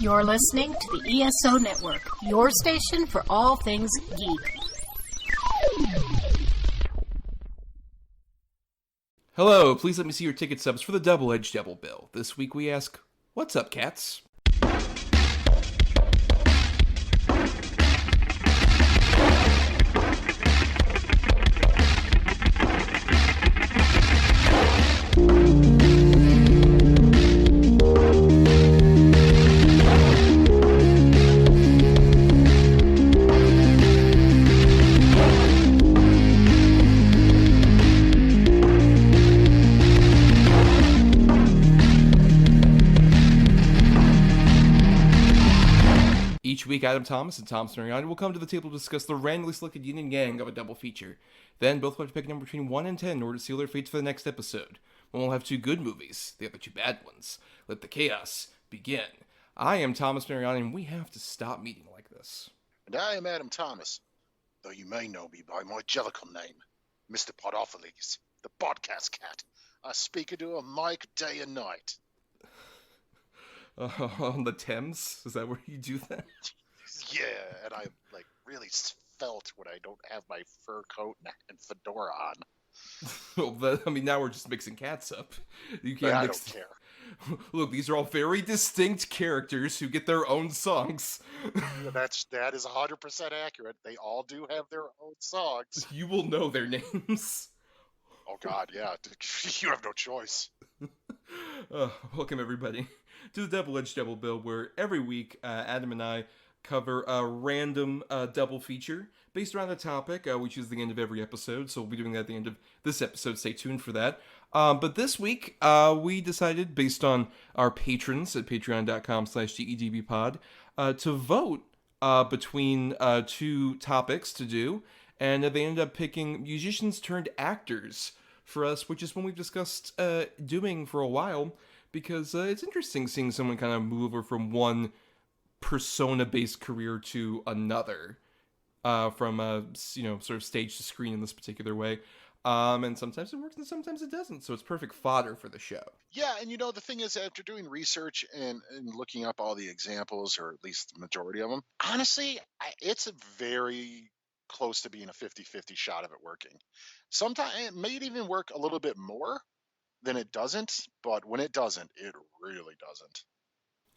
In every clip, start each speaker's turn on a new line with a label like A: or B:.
A: You're listening to the ESO Network, your station for all things geek.
B: Hello, please let me see your ticket stubs for the Double-Edged Double Bill. This week we ask, what's up, cats? Each week, Adam Thomas and Tom Sirianni will come to the table to discuss the randomly selected yin and yang of a double feature. Then, both will have to pick a number between 1 and 10 in order to seal their fates for the next episode. One will have 2 good movies, the other 2 bad ones. Let the chaos begin. I am Thomas Mariani, and we have to stop meeting like this.
C: And I am Adam Thomas, though you may know me by my jellicle name, Mr. Podophiles, the podcast cat. I speak into a mic day and night.
B: On the Thames? Is that where you do that?
C: Yeah, and I really felt when I don't have my fur coat and fedora on.
B: Well, now we're just mixing cats up. You can't
C: I
B: mix.
C: don't care.
B: Look, these are all very distinct characters who get their own songs.
C: That is 100% accurate. They all do have their own songs.
B: You will know their names.
C: Oh God, yeah. You have no choice.
B: Welcome everybody to the Double-Edged Double Bill, where every week Adam and I cover a random double feature based around a topic. We choose at the end of every episode, so we'll be doing that at the end of this episode. Stay tuned for that. But this week, we decided, based on our patrons at patreon.com/GEDBpod, to vote between 2 topics to do, and they ended up picking musicians turned actors for us, which is one we've discussed doing for a while, because it's interesting seeing someone kind of move over from one persona-based career to another, from sort of stage to screen in this particular way. And sometimes it works and sometimes it doesn't, so it's perfect fodder for the show.
C: Yeah, and the thing is, after doing research and looking up all the examples, or at least the majority of them, honestly, it's a very close to being a 50-50 shot of it working. Sometimes it may even work a little bit more than it doesn't, but when it doesn't, it really doesn't.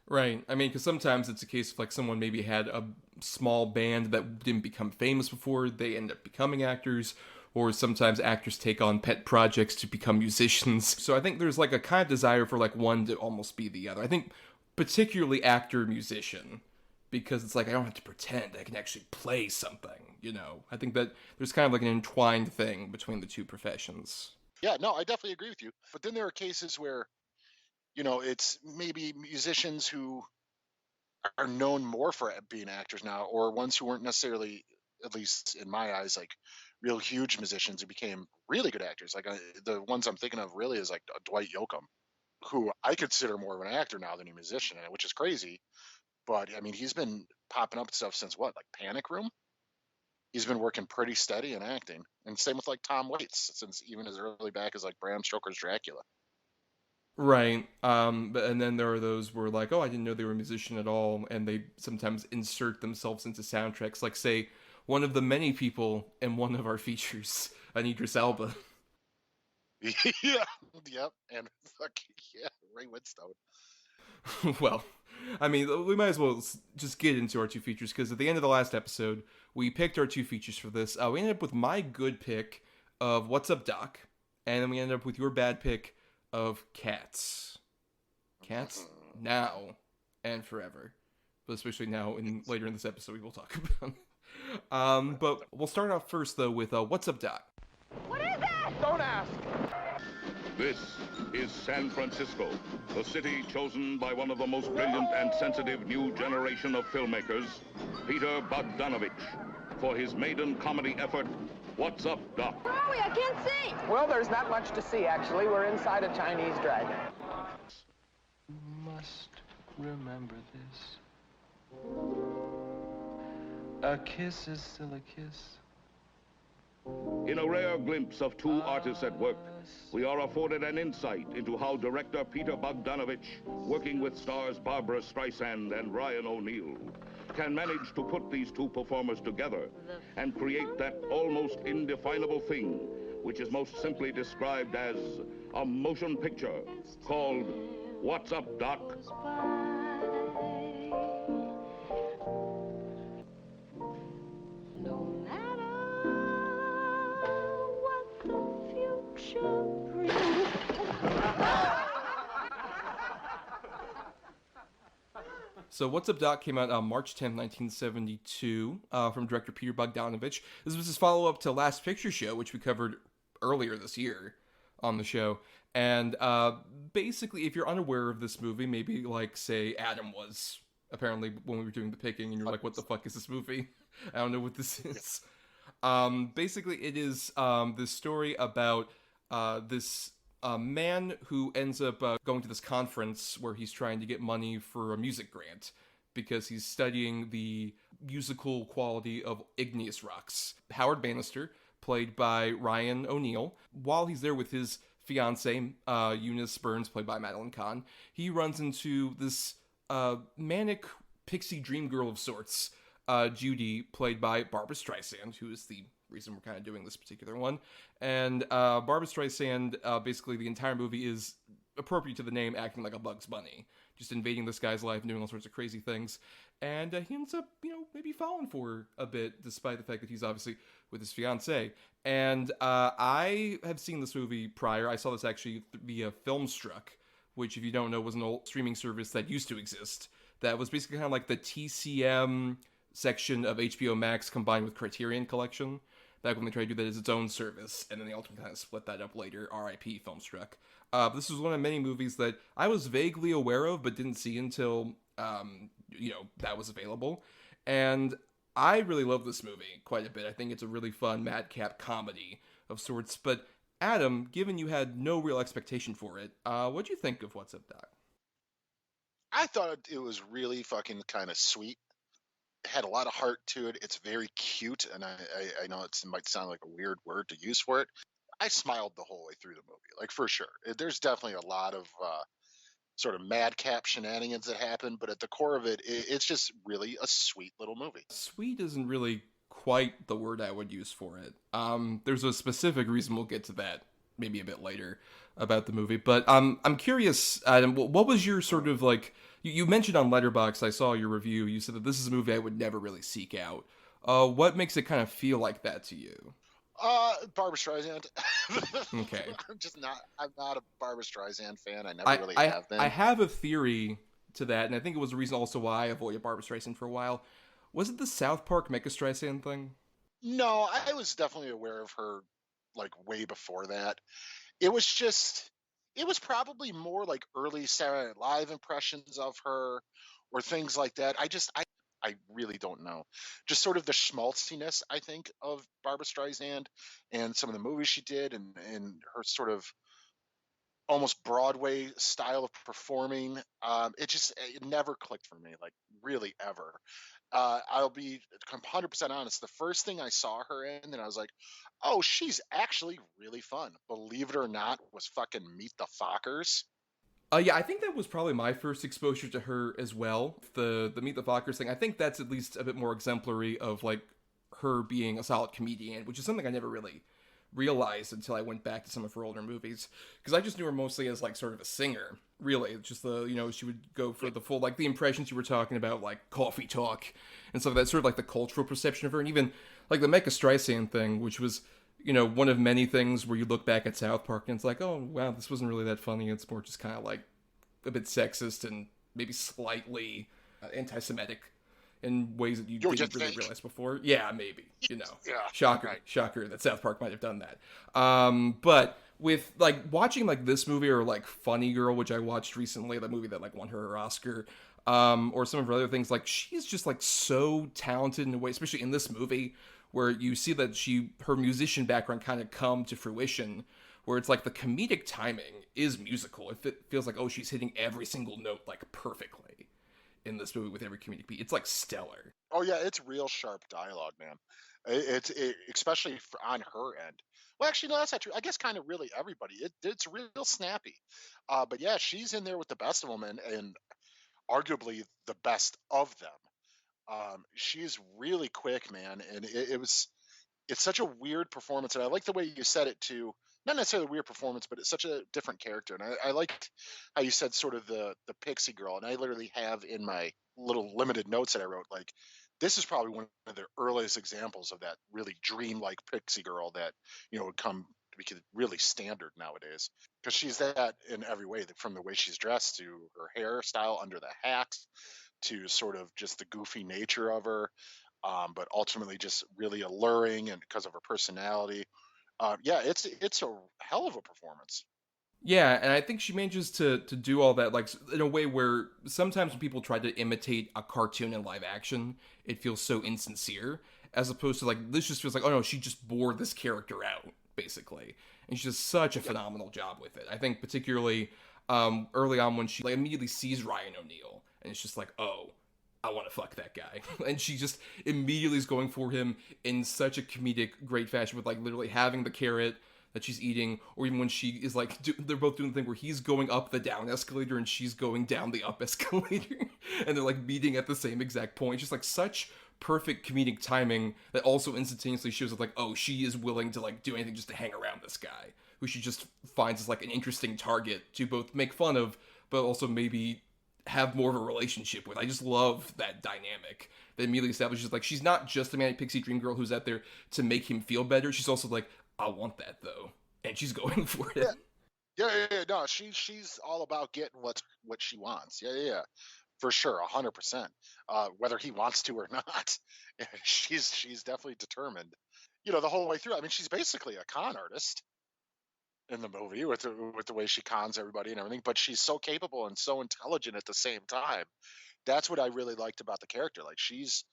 B: Right. I mean, because sometimes it's a case of someone maybe had a small band that didn't become famous before they end up becoming actors, or sometimes actors take on pet projects to become musicians. So I think there's a kind of desire for one to almost be the other. I think particularly actor-musician, because it's I don't have to pretend, I can actually play something, I think that there's kind of an entwined thing between the 2 professions.
C: Yeah, no, I definitely agree with you. But then there are cases where, it's maybe musicians who are known more for being actors now, or ones who weren't necessarily, at least in my eyes, real huge musicians who became really good actors. The ones I'm thinking of really is Dwight Yoakam, who I consider more of an actor now than a musician, which is crazy. But I mean, he's been popping up stuff since Panic Room? He's been working pretty steady in acting. And same with Tom Waits, since even as early back as Bram Stoker's Dracula.
B: Right. And then there are those where oh, I didn't know they were a musician at all, and they sometimes insert themselves into soundtracks, say one of the many people in one of our features, Idris Elba.
C: Yeah. Yep. And Ray Winstone.
B: Well, I mean, we might as well just get into our 2 features, because at the end of the last episode, we picked our 2 features for this. We ended up with my good pick of What's Up, Doc? And then we ended up with your bad pick of Cats. Cats now and forever. But especially now, and later in this episode, we will talk about. But we'll start off first, though, with What's Up, Doc?
D: What is that? Don't ask.
E: This is San Francisco, the city chosen by one of the most brilliant and sensitive new generation of filmmakers, Peter Bogdanovich, for his maiden comedy effort, What's Up, Doc?
D: Where are we? I can't see.
F: Well, there's not much to see, actually. We're inside a Chinese dragon.
G: You must remember this. A kiss is still a kiss.
E: In a rare glimpse of 2 artists at work, we are afforded an insight into how director Peter Bogdanovich, working with stars Barbara Streisand and Ryan O'Neal, can manage to put these two performers together and create that almost indefinable thing, which is most simply described as a motion picture called What's Up, Doc?
D: No matter what the future brings.
B: So What's Up, Doc came out on March 10th, 1972, from director Peter Bogdanovich. This was his follow-up to Last Picture Show, which we covered earlier this year on the show. And basically, if you're unaware of this movie, maybe like, say, Adam was, apparently, when we were doing the picking, and you're like, what the fuck is this movie? I don't know what this is. Basically, it is this story about this man who ends up going to this conference where he's trying to get money for a music grant because he's studying the musical quality of igneous rocks. Howard Bannister, played by Ryan O'Neal, while he's there with his fiancée, Eunice Burns, played by Madeline Kahn, he runs into this manic pixie dream girl of sorts, Judy, played by Barbara Streisand, who is the reason we're kind of doing this particular one. And Barbara Streisand, basically the entire movie is appropriate to the name, acting like a Bugs Bunny, just invading this guy's life and doing all sorts of crazy things. And he ends up, maybe falling for her a bit, despite the fact that he's obviously with his fiancée. And I have seen this movie prior. I saw this actually via Filmstruck, which, if you don't know, was an old streaming service that used to exist. That was basically kind of like the TCM section of HBO Max combined with Criterion Collection, back when they tried to do that as its own service, and then they ultimately kind of split that up later. R.I.P. Filmstruck. This was one of many movies that I was vaguely aware of, but didn't see until, that was available. And I really love this movie quite a bit. I think it's a really fun madcap comedy of sorts. But Adam, given you had no real expectation for it, what'd you think of What's Up, Doc?
C: I thought it was really fucking kind of sweet. It had a lot of heart to it. It's very cute, and I know it might sound like a weird word to use for it. I smiled the whole way through the movie, like, for sure. There's definitely a lot of sort of madcap shenanigans that happen, but at the core of it, it's just really a sweet little movie.
B: Sweet isn't really quite the word I would use for it. There's a specific reason, we'll get to that maybe a bit later, about the movie. But I'm curious, Adam, what was your sort of like... You mentioned on Letterboxd, I saw your review, you said that this is a movie I would never really seek out. What makes it kind of feel like that to you?
C: Barbara Streisand.
B: Okay.
C: I'm not a Barbara Streisand fan. I never really have been.
B: I have a theory to that, and I think it was the reason also why I avoided Barbara Streisand for a while. Was it the South Park Mecha Streisand thing?
C: No, I was definitely aware of her, like, way before that. It was probably more like early Saturday Night Live impressions of her or things like that. I really don't know. Just sort of the schmaltziness, I think, of Barbara Streisand and some of the movies she did and her sort of almost Broadway style of performing. It never clicked for me, like, really ever. I'll be 100% honest. The first thing I saw her in, and I was like, oh, she's actually really fun. Believe it or not, was fucking Meet the Fockers.
B: Yeah, I think that was probably my first exposure to her as well. The Meet the Fockers thing, I think that's at least a bit more exemplary of, like, her being a solid comedian, which is something I never really realized until I went back to some of her older movies. Because I just knew her mostly as, like, sort of a singer, really. It's just she would go for the full, like, the impressions you were talking about, like, coffee talk and stuff like that, sort of like the cultural perception of her. And even, like, the Mecha Streisand thing, which was... one of many things where you look back at South Park and it's like, oh, wow, this wasn't really that funny. It's more just kind of like a bit sexist and maybe slightly anti-Semitic in ways that you didn't really realize before. Yeah, maybe, Yeah. Shocker that South Park might have done that. But with, like, watching, like, this movie or, like, Funny Girl, which I watched recently, that movie that, like, won her Oscar, or some of her other things, like, she's just, like, so talented in a way, especially in this movie, where you see that her musician background kind of come to fruition, where it's like the comedic timing is musical. It feels like, oh, she's hitting every single note, like, perfectly. in this movie with every comedic beat. It's like stellar.
C: Oh yeah, it's real sharp dialogue, man. Especially on her end. Well, actually, no, that's not true. I guess kind of really everybody. It's real snappy. But yeah, she's in there with the best of them, and arguably the best of them. She's really quick, man, and it's such a weird performance, and I like the way you said it too. Not necessarily a weird performance, but it's such a different character, and I liked how you said sort of the pixie girl, and I literally have in my little limited notes that I wrote, like, this is probably one of the earliest examples of that really dreamlike pixie girl that would come to be really standard nowadays, because she's that in every way, from the way she's dressed to her hairstyle under the hat to sort of just the goofy nature of her. But ultimately just really alluring, and because of her personality. Yeah, it's a hell of a performance.
B: Yeah, and I think she manages to do all that, like, in a way where sometimes when people try to imitate a cartoon in live action, it feels so insincere, as opposed to, like, this just feels like, oh no, she just bore this character out, basically. And she does such a phenomenal job with it. I think particularly early on when she, like, immediately sees Ryan O'Neal, and it's just like, oh, I want to fuck that guy. And she just immediately is going for him in such a comedic, great fashion, with, like, literally having the carrot that she's eating, or even when she is, like, they're both doing the thing where he's going up the down escalator and she's going down the up escalator, and they're, like, meeting at the same exact point. Just, like, such perfect comedic timing that also instantaneously shows up, like, oh, she is willing to, like, do anything just to hang around this guy, who she just finds as, like, an interesting target to both make fun of, but also maybe have more of a relationship with. I just love that dynamic that immediately establishes, like, she's not just a manic pixie dream girl who's out there to make him feel better. She's also like, I want that though, and she's going for it.
C: Yeah. No, she's all about getting what she wants. Yeah, for sure, 100%. Whether he wants to or not, she's definitely determined. The whole way through. I mean, she's basically a con artist in the movie with the way she cons everybody and everything, but she's so capable and so intelligent at the same time. That's what I really liked about the character. Like, she's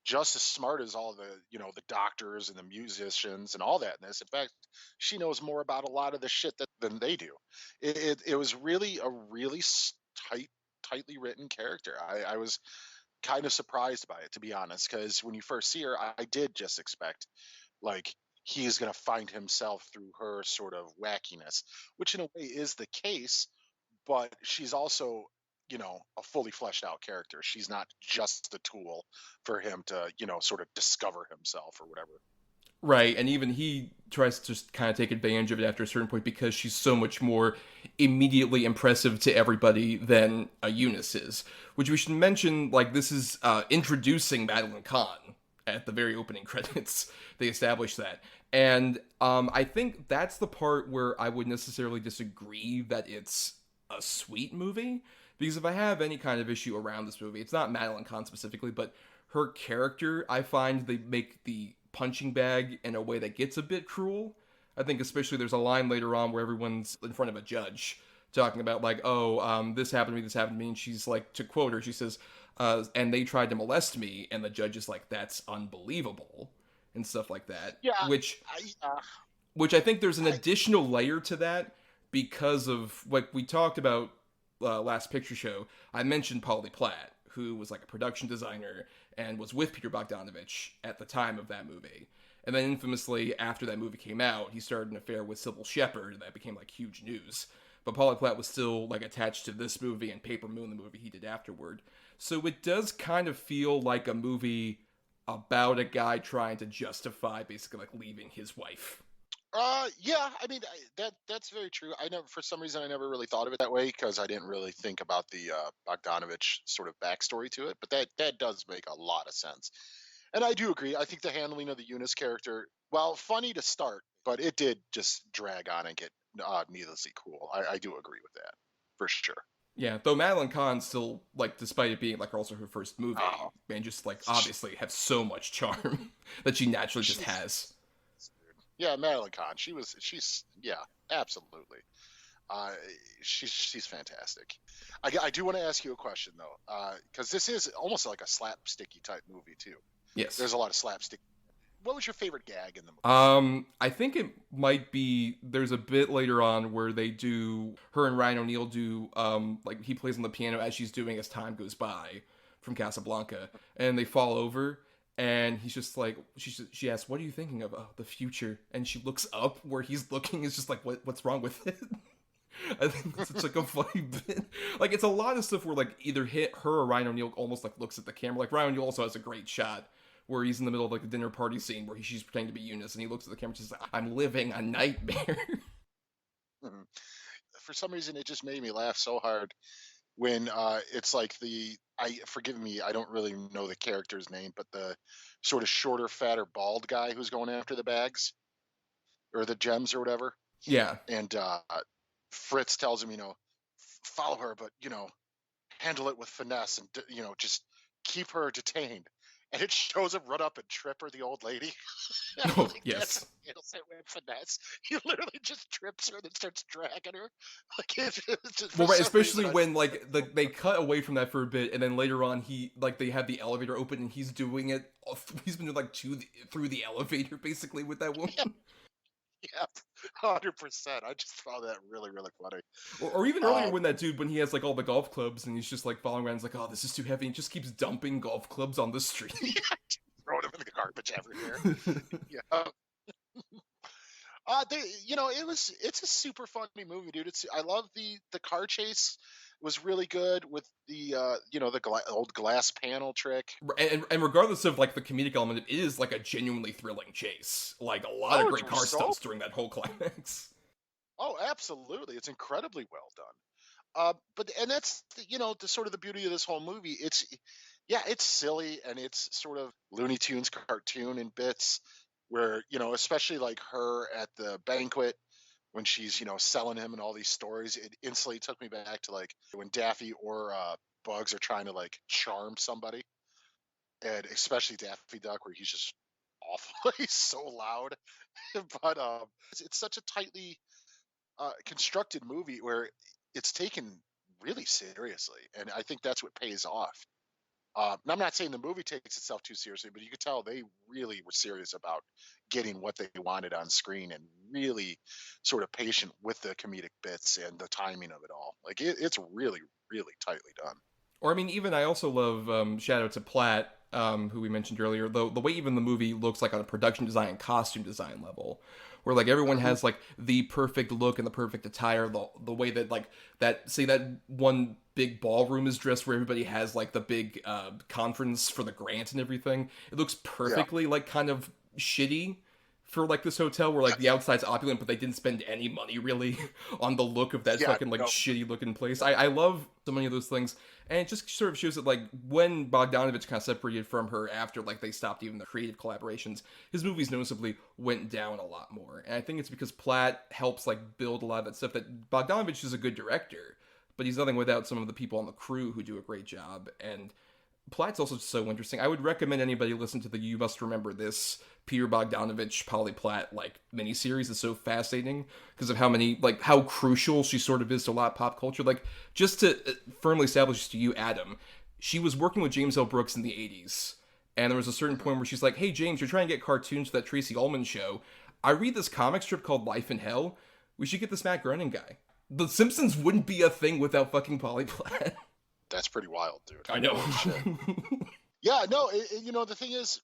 C: just as smart as all the doctors and the musicians and all that in this. In fact, she knows more about a lot of the shit than they do. It was really a really tightly written character. I was kind of surprised by it, to be honest, because when you first see her, I did just expect, like, he is going to find himself through her sort of wackiness, which in a way is the case, but she's also, a fully fleshed out character. She's not just the tool for him to, sort of discover himself or whatever.
B: Right, and even he tries to just kind of take advantage of it after a certain point because she's so much more immediately impressive to everybody than Eunice is. Which we should mention, like, this is introducing Madeline Kahn at the very opening credits. They established that. And I think that's the part where I would necessarily disagree that it's a sweet movie. Because if I have any kind of issue around this movie, it's not Madeline Kahn specifically, but her character. I find they make the punching bag in a way that gets a bit cruel. I think especially there's a line later on where everyone's in front of a judge talking about, like, oh, this happened to me, this happened to me. And she's like, to quote her, she says, and they tried to molest me. And the judge is like, that's unbelievable. And stuff like that.
C: Yeah.
B: Which I think there's an additional layer to that because of, like we talked about last picture show. I mentioned Polly Platt, who was like a production designer and was with Peter Bogdanovich at the time of that movie. And then infamously, after that movie came out, he started an affair with Sybil Shepherd, and that became like huge news. But Polly Platt was still like attached to this movie and Paper Moon, the movie he did afterward. So it does kind of feel like a movie about a guy trying to justify basically like leaving his wife.
C: Yeah, I mean, that's very true. For some reason, I never really thought of it that way because I didn't really think about the Bogdanovich sort of backstory to it. But that does make a lot of sense. And I do agree. I think the handling of the Eunice character, well, funny to start, but it did just drag on and get needlessly cool. I do agree with that, for sure.
B: Yeah, though Madeline Kahn still, like, despite it being, like, also her first movie, and just, like, obviously have so much charm that she naturally just has.
C: Yeah, Madeline Kahn. Yeah, absolutely. She's fantastic. I do want to ask you a question, though, because this is almost like a slapsticky type movie, too.
B: Yes.
C: There's a lot of slapstick. what was your favorite gag in the movie?
B: I think it might be, there's a bit later on where they do, her and Ryan O'Neal do, like he plays on the piano as she's doing as time goes by from Casablanca, and they fall over, and he's just like, she asks, what are you thinking of? Oh, the future. And she looks up where he's looking, it's just like, what's wrong with it? I think that's such like a funny bit. Like, it's a lot of stuff where like either her or Ryan O'Neal almost like looks at the camera. Like Ryan O'Neal also has a great shot where he's in the middle of like the dinner party scene where she's pretending to be Eunice, and he looks at the camera and says, I'm living a nightmare.
C: Mhm. For some reason, it just made me laugh so hard when it's like forgive me, I don't really know the character's name, but the sort of shorter, fatter, bald guy who's going after the bags or the gems or whatever.
B: Yeah.
C: And Fritz tells him, follow her, but, handle it with finesse and, just keep her detained. And it shows him run up and trip her, the old lady.
B: Oh, yes.
C: Handles it with finesse. He literally just trips her and then starts dragging her. Like, it's just,
B: Well, right, especially when like they cut away from that for a bit, and then later on they have the elevator open and he's doing it. He's been doing like through the elevator basically with that woman.
C: Yeah, 100%. I just found that really, really funny.
B: Or even earlier when when he has like all the golf clubs and he's just like following around, he's like, oh, this is too heavy, and just keeps dumping golf clubs on the street.
C: Yeah, throwing them in the garbage everywhere. Yeah. It's a super funny movie, dude. I love the car chase. Was really good with the old glass panel trick.
B: And regardless of like the comedic element, it is like a genuinely thrilling chase. Like a lot of great car stunts during that whole climax.
C: Oh, absolutely! It's incredibly well done. But that's the sort of the beauty of this whole movie. It's silly and it's sort of Looney Tunes cartoon in bits, where especially like her at the banquet when she's selling him and all these stories. It instantly took me back to like when Daffy or Bugs are trying to like charm somebody, and especially Daffy Duck, where he's just awful. He's so loud. But it's such a tightly constructed movie where it's taken really seriously, and I think that's what pays off. And I'm not saying the movie takes itself too seriously, but you could tell they really were serious about getting what they wanted on screen and really sort of patient with the comedic bits and the timing of it all. Like it's really, really tightly done.
B: Or I mean, even I also love shout out to Platt, who we mentioned earlier. The way even the movie looks like on a production design and costume design level, where like everyone has like the perfect look and the perfect attire. The way that like that one big ballroom is dressed, where everybody has like the big conference for the grant and everything. It looks perfectly like kind of shitty for like this hotel where like the outside's opulent, but they didn't spend any money really on the look of that fucking like shitty looking place. I love so many of those things, and it just sort of shows that like when Bogdanovich kind of separated from her after like they stopped even the creative collaborations, his movies noticeably went down a lot more. And I think it's because Platt helps like build a lot of that stuff. That Bogdanovich is a good director, but he's nothing without some of the people on the crew who do a great job. And Platt's also so interesting. I would recommend anybody listen to the You Must Remember This Peter Bogdanovich Polly Platt like miniseries. Is so fascinating because of how crucial she sort of is to a lot of pop culture. Like, just to firmly establish to you, Adam, she was working with James L. Brooks in the 80s, and there was a certain point where she's like, hey James, you're trying to get cartoons for that Tracy Ullman show. I read this comic strip called Life in Hell. We should get this Matt Groening guy. The Simpsons wouldn't be a thing without fucking Polly Platt.
C: That's pretty wild, dude.
B: I know.
C: Yeah, no, the thing is,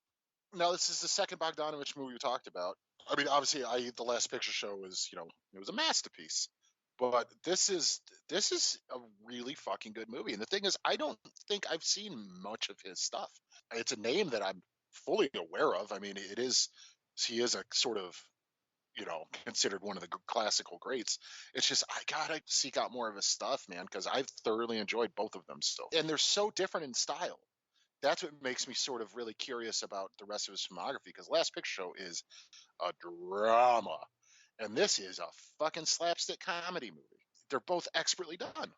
C: now this is the second Bogdanovich movie we talked about. I mean, obviously, The Last Picture Show was, it was a masterpiece. But this is a really fucking good movie. And the thing is, I don't think I've seen much of his stuff. It's a name that I'm fully aware of. I mean, he is a sort of, considered one of the classical greats. It's just, I gotta seek out more of his stuff, man, because I've thoroughly enjoyed both of them still. And they're so different in style. That's what makes me sort of really curious about the rest of his filmography, because Last Picture Show is a drama, and this is a fucking slapstick comedy movie. They're both expertly done.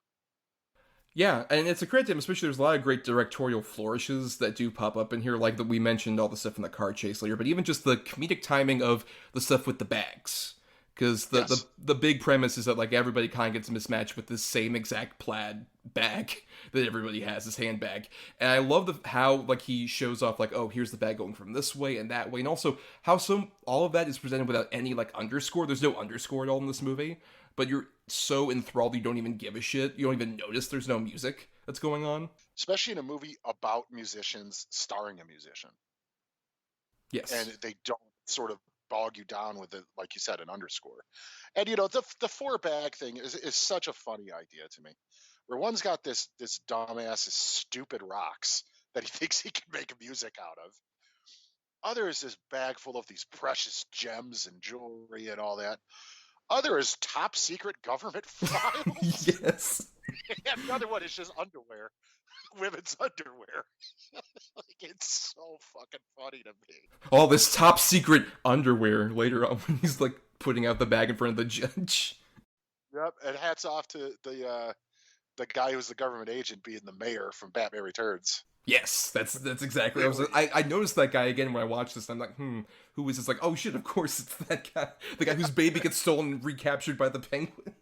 B: Yeah, and it's a credit to him, especially there's a lot of great directorial flourishes that do pop up in here, like that we mentioned all the stuff in the car chase later, but even just the comedic timing of the stuff with the bags. Because the big premise is that like everybody kind of gets mismatched with the same exact plaid bag that everybody has, his handbag. And I love how like he shows off like, oh, here's the bag going from this way and that way, and also how all of that is presented without any like underscore. There's no underscore at all in this movie, but you're so enthralled you don't even give a shit. You don't even notice there's no music that's going on.
C: Especially in a movie about musicians starring a musician.
B: Yes.
C: And they don't sort of bog you down with it, like you said, an underscore. And the four bag thing is such a funny idea to me, where one's got this dumbass stupid rocks that he thinks he can make music out of. Other is this bag full of these precious gems and jewelry and all that. Other is top secret government files.
B: Yes.
C: And another one is just underwear, women's underwear. Like, it's so fucking funny to me.
B: All this top secret underwear later on when he's like putting out the bag in front of the judge.
C: Yep, and hats off to the guy who's the government agent being the mayor from Batman Returns.
B: Yes, that's exactly. I noticed that guy again when I watched this. And I'm like, who is this? Like, oh shit, of course it's that guy, the guy whose baby gets stolen and recaptured by the Penguin.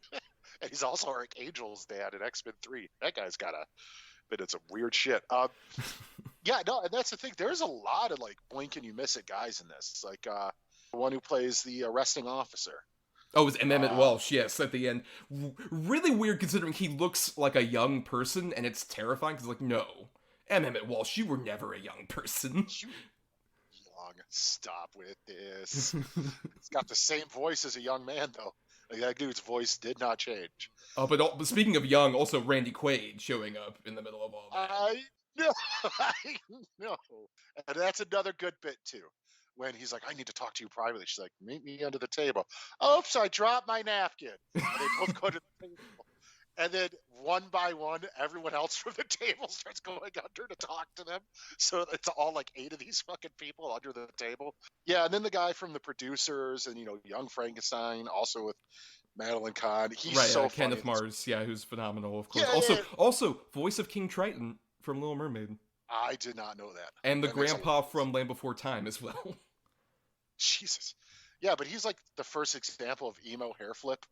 C: And he's also Archangel's dad in X-Men 3. That guy's got a bit of some weird shit. Yeah, no, and that's the thing. There's a lot of like blink and you miss it guys in this. Like the one who plays the arresting officer.
B: Oh, it was Emmett Walsh, yes, at the end. Really weird considering he looks like a young person, and it's terrifying because, like, no. Emmett Walsh, you were never a young person.
C: Young, stop with this. It's got the same voice as a young man, though. Like, that dude's voice did not change.
B: But speaking of young, also Randy Quaid showing up in the middle of all that.
C: I know. And that's another good bit, too. When he's like, I need to talk to you privately. She's like, meet me under the table. Oops, I dropped my napkin. And they both go to the table. And then one by one, everyone else from the table starts going under to talk to them. So it's all like 8 of these fucking people under the table. Yeah, and then the guy from the producers and, Young Frankenstein, also with Madeline Kahn. He's
B: right,
C: so
B: Kenneth
C: funny.
B: Mars, yeah, who's phenomenal, of course.
C: Yeah,
B: Also, voice of King Triton from Little Mermaid.
C: I did not know that.
B: And the
C: That
B: grandpa from Land Before Time as well.
C: Jesus. Yeah, but he's like the first example of emo hair flip.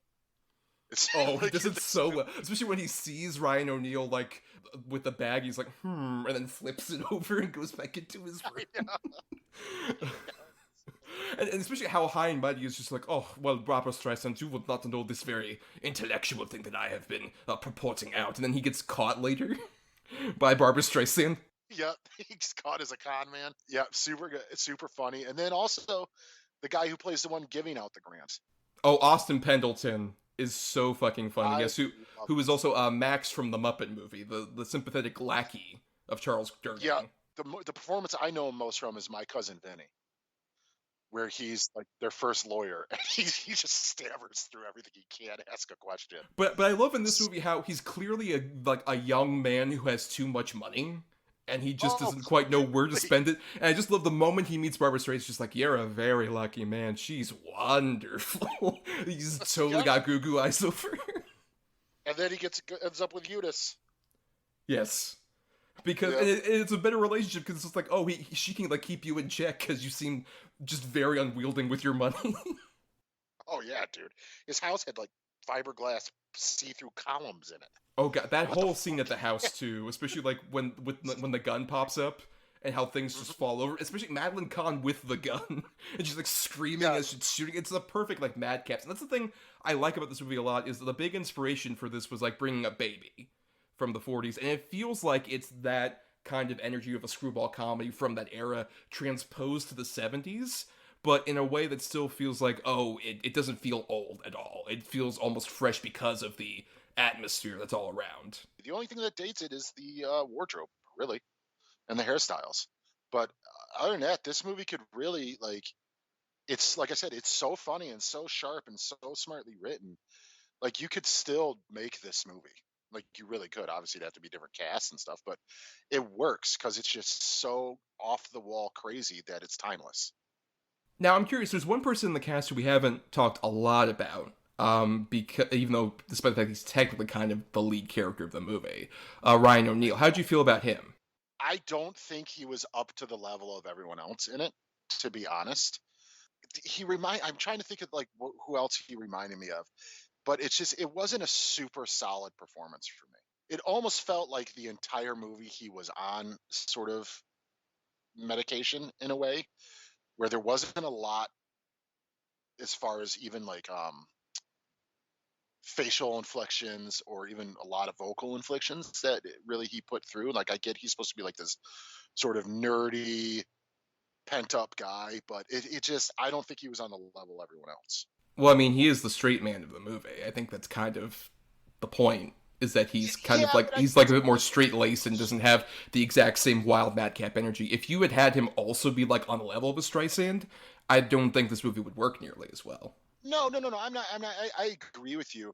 B: He does it so well. Especially when he sees Ryan O'Neal, like, with the bag, he's like, and then flips it over and goes back into his room. And especially how high and mighty is just like, oh, well, Barbara Streisand, you would not know this very intellectual thing that I have been purporting out. And then he gets caught later by Barbara Streisand.
C: Yep, he's caught as a con man. Yeah, super good. It's super funny. And then also the guy who plays the one giving out the grant.
B: Oh, Austin Pendleton is so fucking funny. Yes, who is also Max from the Muppet movie, the sympathetic lackey of Charles Durning.
C: Yeah, the performance I know him most from is My Cousin Vinny, where he's like their first lawyer, and he just stammers through everything. He can't ask a question.
B: But I love in this movie how he's clearly a young man who has too much money. And he just doesn't quite know where to spend it. And I just love the moment he meets Barbara Streisand. It's just like, you're a very lucky man. She's wonderful. He's totally got goo eyes over her.
C: And then he ends up with Eunice.
B: Yes. Because it's a better relationship because it's like, oh, she can like keep you in check because you seem just very unwielding with your money.
C: Oh, yeah, dude. His house had like fiberglass see-through columns in it.
B: Oh god, that whole scene at the house too, especially like when the gun pops up and how things just fall over, especially Madeline Kahn with the gun and she's like screaming as she's shooting. It's the perfect like madcaps, and that's the thing I like about this movie a lot is the big inspiration for this was like bringing a baby from the 40s, and it feels like it's that kind of energy of a screwball comedy from that era transposed to the 70s. But in a way that still feels like, it doesn't feel old at all. It feels almost fresh because of the atmosphere that's all around.
C: The only thing that dates it is the wardrobe, really, and the hairstyles. But other than that, this movie could really, it's, like I said, it's so funny and so sharp and so smartly written. Like, you could still make this movie. Like, you really could. Obviously, it'd have to be different casts and stuff, but it works because it's just so off-the-wall crazy that it's timeless.
B: Now, I'm curious, there's one person in the cast who we haven't talked a lot about, because even though, despite the fact he's technically kind of the lead character of the movie, Ryan O'Neal. How'd you feel about him?
C: I don't think he was up to the level of everyone else in it, to be honest. I'm trying to think of, who else he reminded me of, but it's just, it wasn't a super solid performance for me. it almost felt like the entire movie he was on sort of medication in a way, where there wasn't a lot as far as even like facial inflections or even a lot of vocal inflections that really he put through. Like, I get he's supposed to be like this sort of nerdy, pent up guy, but it just, I don't think he was on the level of everyone else.
B: Well, I mean, he is the straight man of the movie. I think that's kind of the point, is that he's kind of like, he's like a bit more straight-laced and doesn't have the exact same wild madcap energy. If you had him also be like on the level of a Streisand, I don't think this movie would work nearly as well.
C: No. I'm not. I agree with you.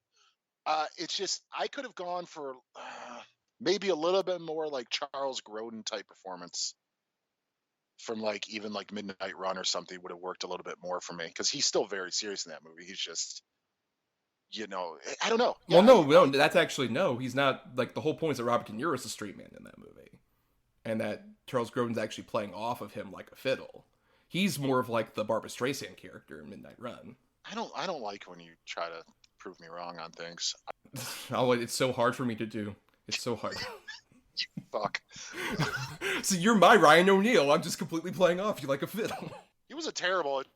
C: It's just, I could have gone for maybe a little bit more like Charles Grodin type performance from like even like Midnight Run or something would have worked a little bit more for me, because he's still very serious in that movie. He's just, I don't know.
B: Well, no, that's actually, no, he's not. Like, the whole point is that Robert De Niro is the straight man in that movie, and that Charles Grodin's actually playing off of him like a fiddle. He's more of like the Barbra Streisand character in Midnight Run.
C: I don't like when you try to prove me wrong on things.
B: Oh, it's so hard for me to do. It's so hard.
C: Fuck.
B: So you're my Ryan O'Neal. I'm just completely playing off you like a fiddle.
C: He wasn't terrible. It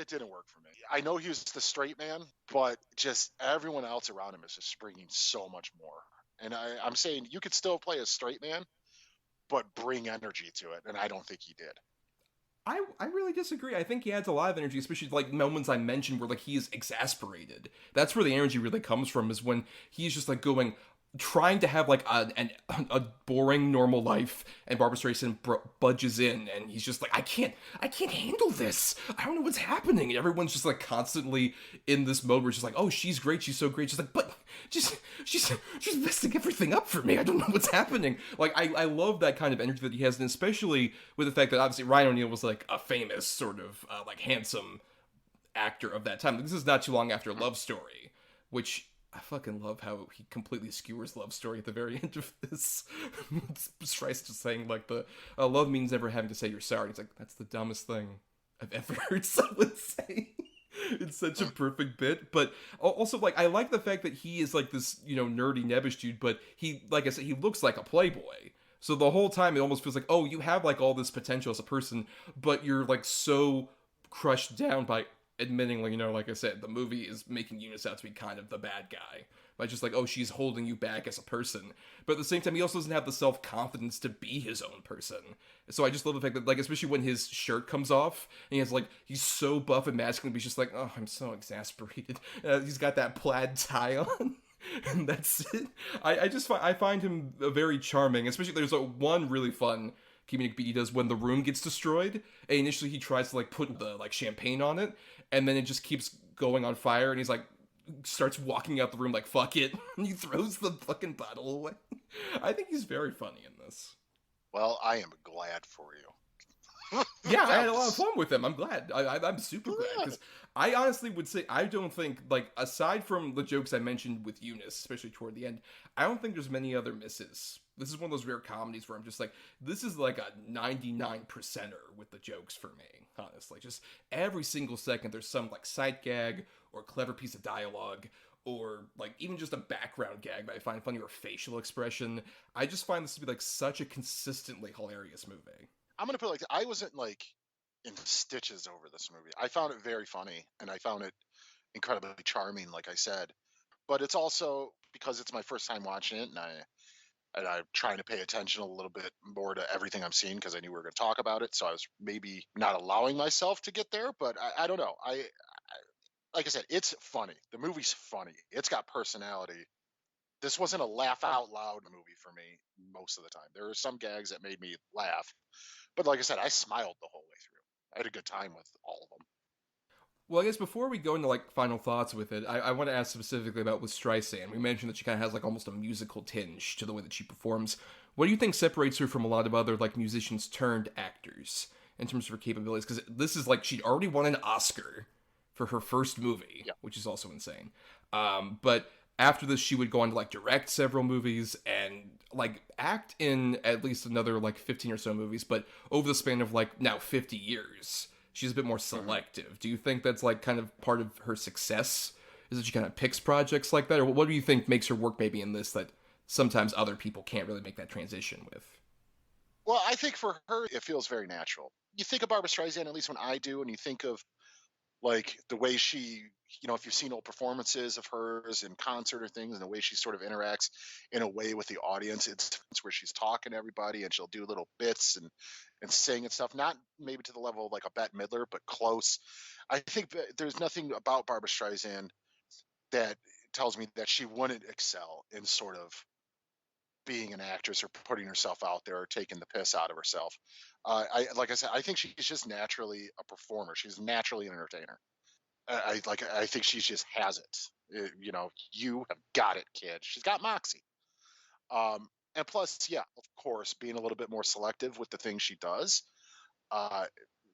C: didn't work for me. I know he was the straight man, but just everyone else around him is just bringing so much more. And I'm saying you could still play a straight man, but bring energy to it. And I don't think he did.
B: I really disagree. I think he adds a lot of energy, especially like moments I mentioned where like he is exasperated. That's where the energy really comes from, is when he's just like trying to have like a boring normal life, and Barbra Streisand budges in, and he's just like, I can't handle this. I don't know what's happening. And everyone's just like constantly in this mode where it's just like, oh, she's great, she's so great. She's like, but she's messing everything up for me. I don't know what's happening. Like, I love that kind of energy that he has, and especially with the fact that obviously Ryan O'Neal was like a famous sort of like handsome actor of that time. This is not too long after Love Story, which I fucking love how he completely skewers Love Story at the very end of this. Streisand just saying, like, the love means never having to say you're sorry. It's like, that's the dumbest thing I've ever heard someone say. It's such a perfect bit. But also, like, I like the fact that he is, like, this, nerdy, nebbish dude, but he, like I said, he looks like a playboy. So the whole time it almost feels like, oh, you have, like, all this potential as a person, but you're, like, so crushed down by admitting, like I said, the movie is making Eunice out to be kind of the bad guy. By just like, oh, she's holding you back as a person. But at the same time, he also doesn't have the self-confidence to be his own person. So I just love the fact that, like, especially when his shirt comes off, and he has, like, he's so buff and masculine, but he's just like, oh, I'm so exasperated. He's got that plaid tie on. And that's it. I find him very charming. Especially, there's one really fun comedic beat he does when the room gets destroyed, and initially he tries to like put the like champagne on it, and then it just keeps going on fire, and he's like starts walking out the room like, fuck it, and he throws the fucking bottle away. I think he's very funny in this.
C: Well, I am glad for you.
B: Yeah, I had a lot of fun with him. I'm glad. I'm super glad, because I honestly would say I don't think, like, aside from the jokes I mentioned with Eunice, especially toward the end, I don't think there's many other misses. This is one of those rare comedies where I'm just like, this is like a 99%er with the jokes for me, honestly. Just every single second there's some like sight gag or clever piece of dialogue, or like even just a background gag that I find funny, or facial expression. I just find this to be like such a consistently hilarious movie.
C: I'm gonna put it like this. I wasn't like in stitches over this movie. I found it very funny, and I found it incredibly charming, like I said. But it's also because it's my first time watching it, and I'm trying to pay attention a little bit more to everything I'm seeing, because I knew we were going to talk about it. So I was maybe not allowing myself to get there, but I don't know. I like I said, it's funny. The movie's funny. It's got personality. This wasn't a laugh out loud movie for me most of the time. There were some gags that made me laugh, but like I said, I smiled the whole way through. I had a good time with all of them.
B: Well, I guess before we go into like final thoughts with it, I want to ask specifically about with Streisand. We mentioned that she kind of has like almost a musical tinge to the way that she performs. What do you think separates her from a lot of other like musicians turned actors in terms of her capabilities? Because this is like, she'd already won an Oscar for her first movie, which is also insane. But after this, she would go on to like direct several movies and like act in at least another like 15 or so movies. But over the span of like now 50 years, she's a bit more selective. Do you think that's like kind of part of her success? Is that she kind of picks projects like that? Or what do you think makes her work maybe in this that sometimes other people can't really make that transition with.
C: Well, I think for her, it feels very natural. You think of Barbra Streisand, at least when I do, and you think of like the way she, if you've seen old performances of hers in concert or things, and the way she sort of interacts in a way with the audience, it's where she's talking to everybody and she'll do little bits and sing and stuff. Not maybe to the level of like a Bette Midler, but close. I think that there's nothing about Barbra Streisand that tells me that she wouldn't excel in sort of being an actress or putting herself out there or taking the piss out of herself. Like I said, I think she's just naturally a performer. She's naturally an entertainer. I think she just has it. You have got it, kid. She's got moxie. And plus, yeah, of course, being a little bit more selective with the things she does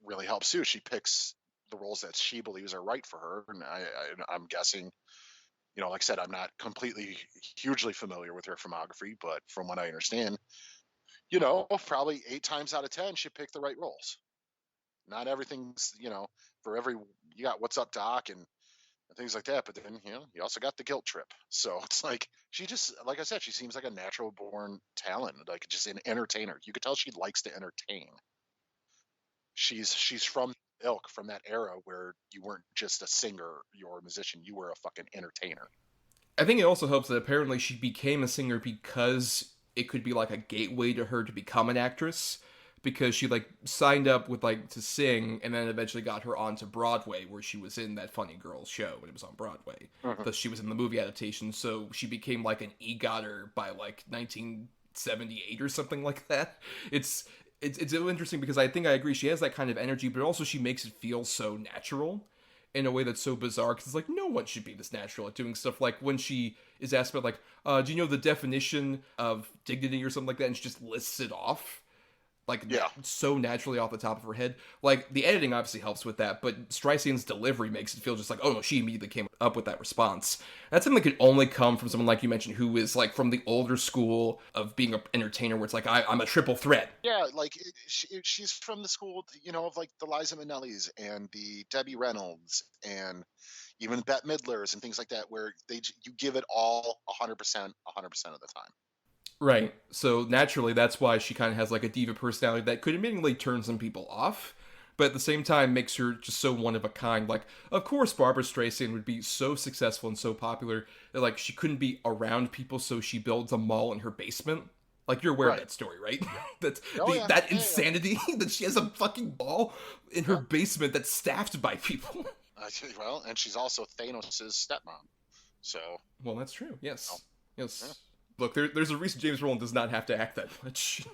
C: really helps too. She picks the roles that she believes are right for her, and I'm guessing. Like I said, I'm not completely hugely familiar with her filmography, but from what I understand, probably 8 times out of 10, she picked the right roles. Not everything's, for every, you got What's Up, Doc, and things like that. But then, you also got The Guilt Trip. So it's like, she just, like I said, she seems like a natural born talent, like just an entertainer. You could tell she likes to entertain. She's from ilk, from that era where you weren't just a singer or a musician, you were a fucking entertainer.
B: I think it also helps that apparently she became a singer because it could be like a gateway to her to become an actress, because she like signed up with like to sing and then eventually got her onto Broadway, where she was in that Funny Girls show when it was on Broadway. Thus she was in the movie adaptation, so she became like an EGOTer by like 1978 or something like that. It's interesting because I think I agree, she has that kind of energy, but also she makes it feel so natural in a way that's so bizarre, because it's like, no one should be this natural at doing stuff. Like when she is asked about like, do you know the definition of dignity or something like that, and she just lists it off like so naturally off the top of her head. Like the editing obviously helps with that, but Streisand's delivery makes it feel just like, oh no, she immediately came up with that response. That's something that could only come from someone like you mentioned, who is like from the older school of being an entertainer, where it's like, I'm a triple threat.
C: Yeah, like she's from the school, of like the Liza Minnellis and the Debbie Reynolds and even Bette Midlers and things like that, where you give it all 100% of the time.
B: Right. So naturally, that's why she kind of has like a diva personality that could admittedly turn some people off, but at the same time makes her just so one of a kind. Like, of course, Barbra Streisand would be so successful and so popular that like she couldn't be around people, so she builds a mall in her basement. Like, you're aware of that story, right? That's that insanity that she has a fucking mall in her basement that's staffed by people.
C: Well, and she's also Thanos' stepmom. So.
B: Well, that's true. Yes. Oh. Yes. Yeah. Look, there's a reason James Rowland does not have to act that much.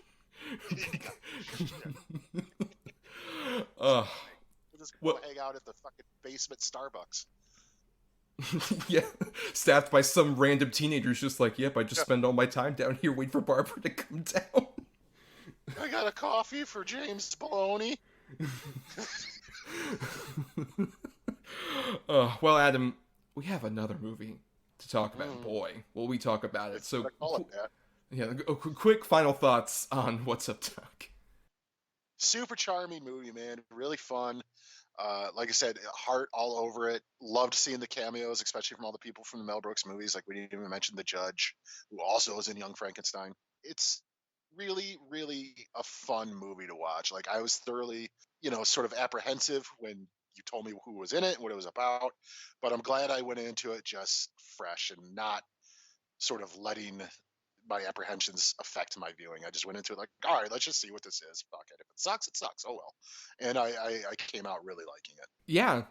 C: We'll just go hang out at the fucking basement Starbucks.
B: Yeah, staffed by some random teenagers just like, yep, I just spend all my time down here waiting for Barbara to come down.
C: I got a coffee for James Baloney.
B: Well, Adam, we have another movie to talk about. Boy, will we talk about it. So, quick final thoughts on What's Up, Doc.
C: Super charming movie, man. Really fun. Like I said, heart all over it. Loved seeing the cameos, especially from all the people from the Mel Brooks movies. Like, we didn't even mention the judge, who also is in Young Frankenstein. It's really, really a fun movie to watch. Like, I was thoroughly, sort of apprehensive when you told me who was in it and what it was about, but I'm glad I went into it just fresh and not sort of letting my apprehensions affect my viewing. I just went into it like, all right, let's just see what this is. Fuck it. If it sucks, it sucks. Oh well. And I came out really liking it.
B: Yeah.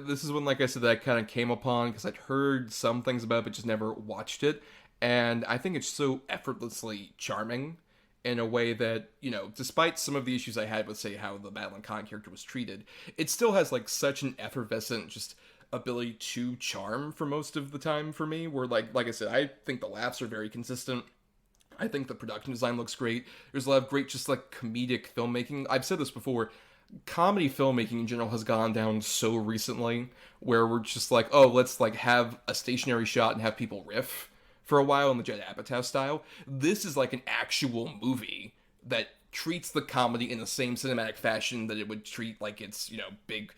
B: This is one, like I said, that I kind of came upon because I'd heard some things about it, but just never watched it. And I think it's so effortlessly charming in a way that, despite some of the issues I had with, say, how the Madeline Kahn character was treated, it still has like such an effervescent just ability to charm for most of the time for me, where like I said, I think the laughs are very consistent. I think the production design looks great. There's a lot of great just like comedic filmmaking. I've said this before, comedy filmmaking in general has gone down so recently, where we're just like, oh, let's like have a stationary shot and have people riff for a while in the Judd Apatow style. This is like an actual movie that treats the comedy in the same cinematic fashion that it would treat like its, big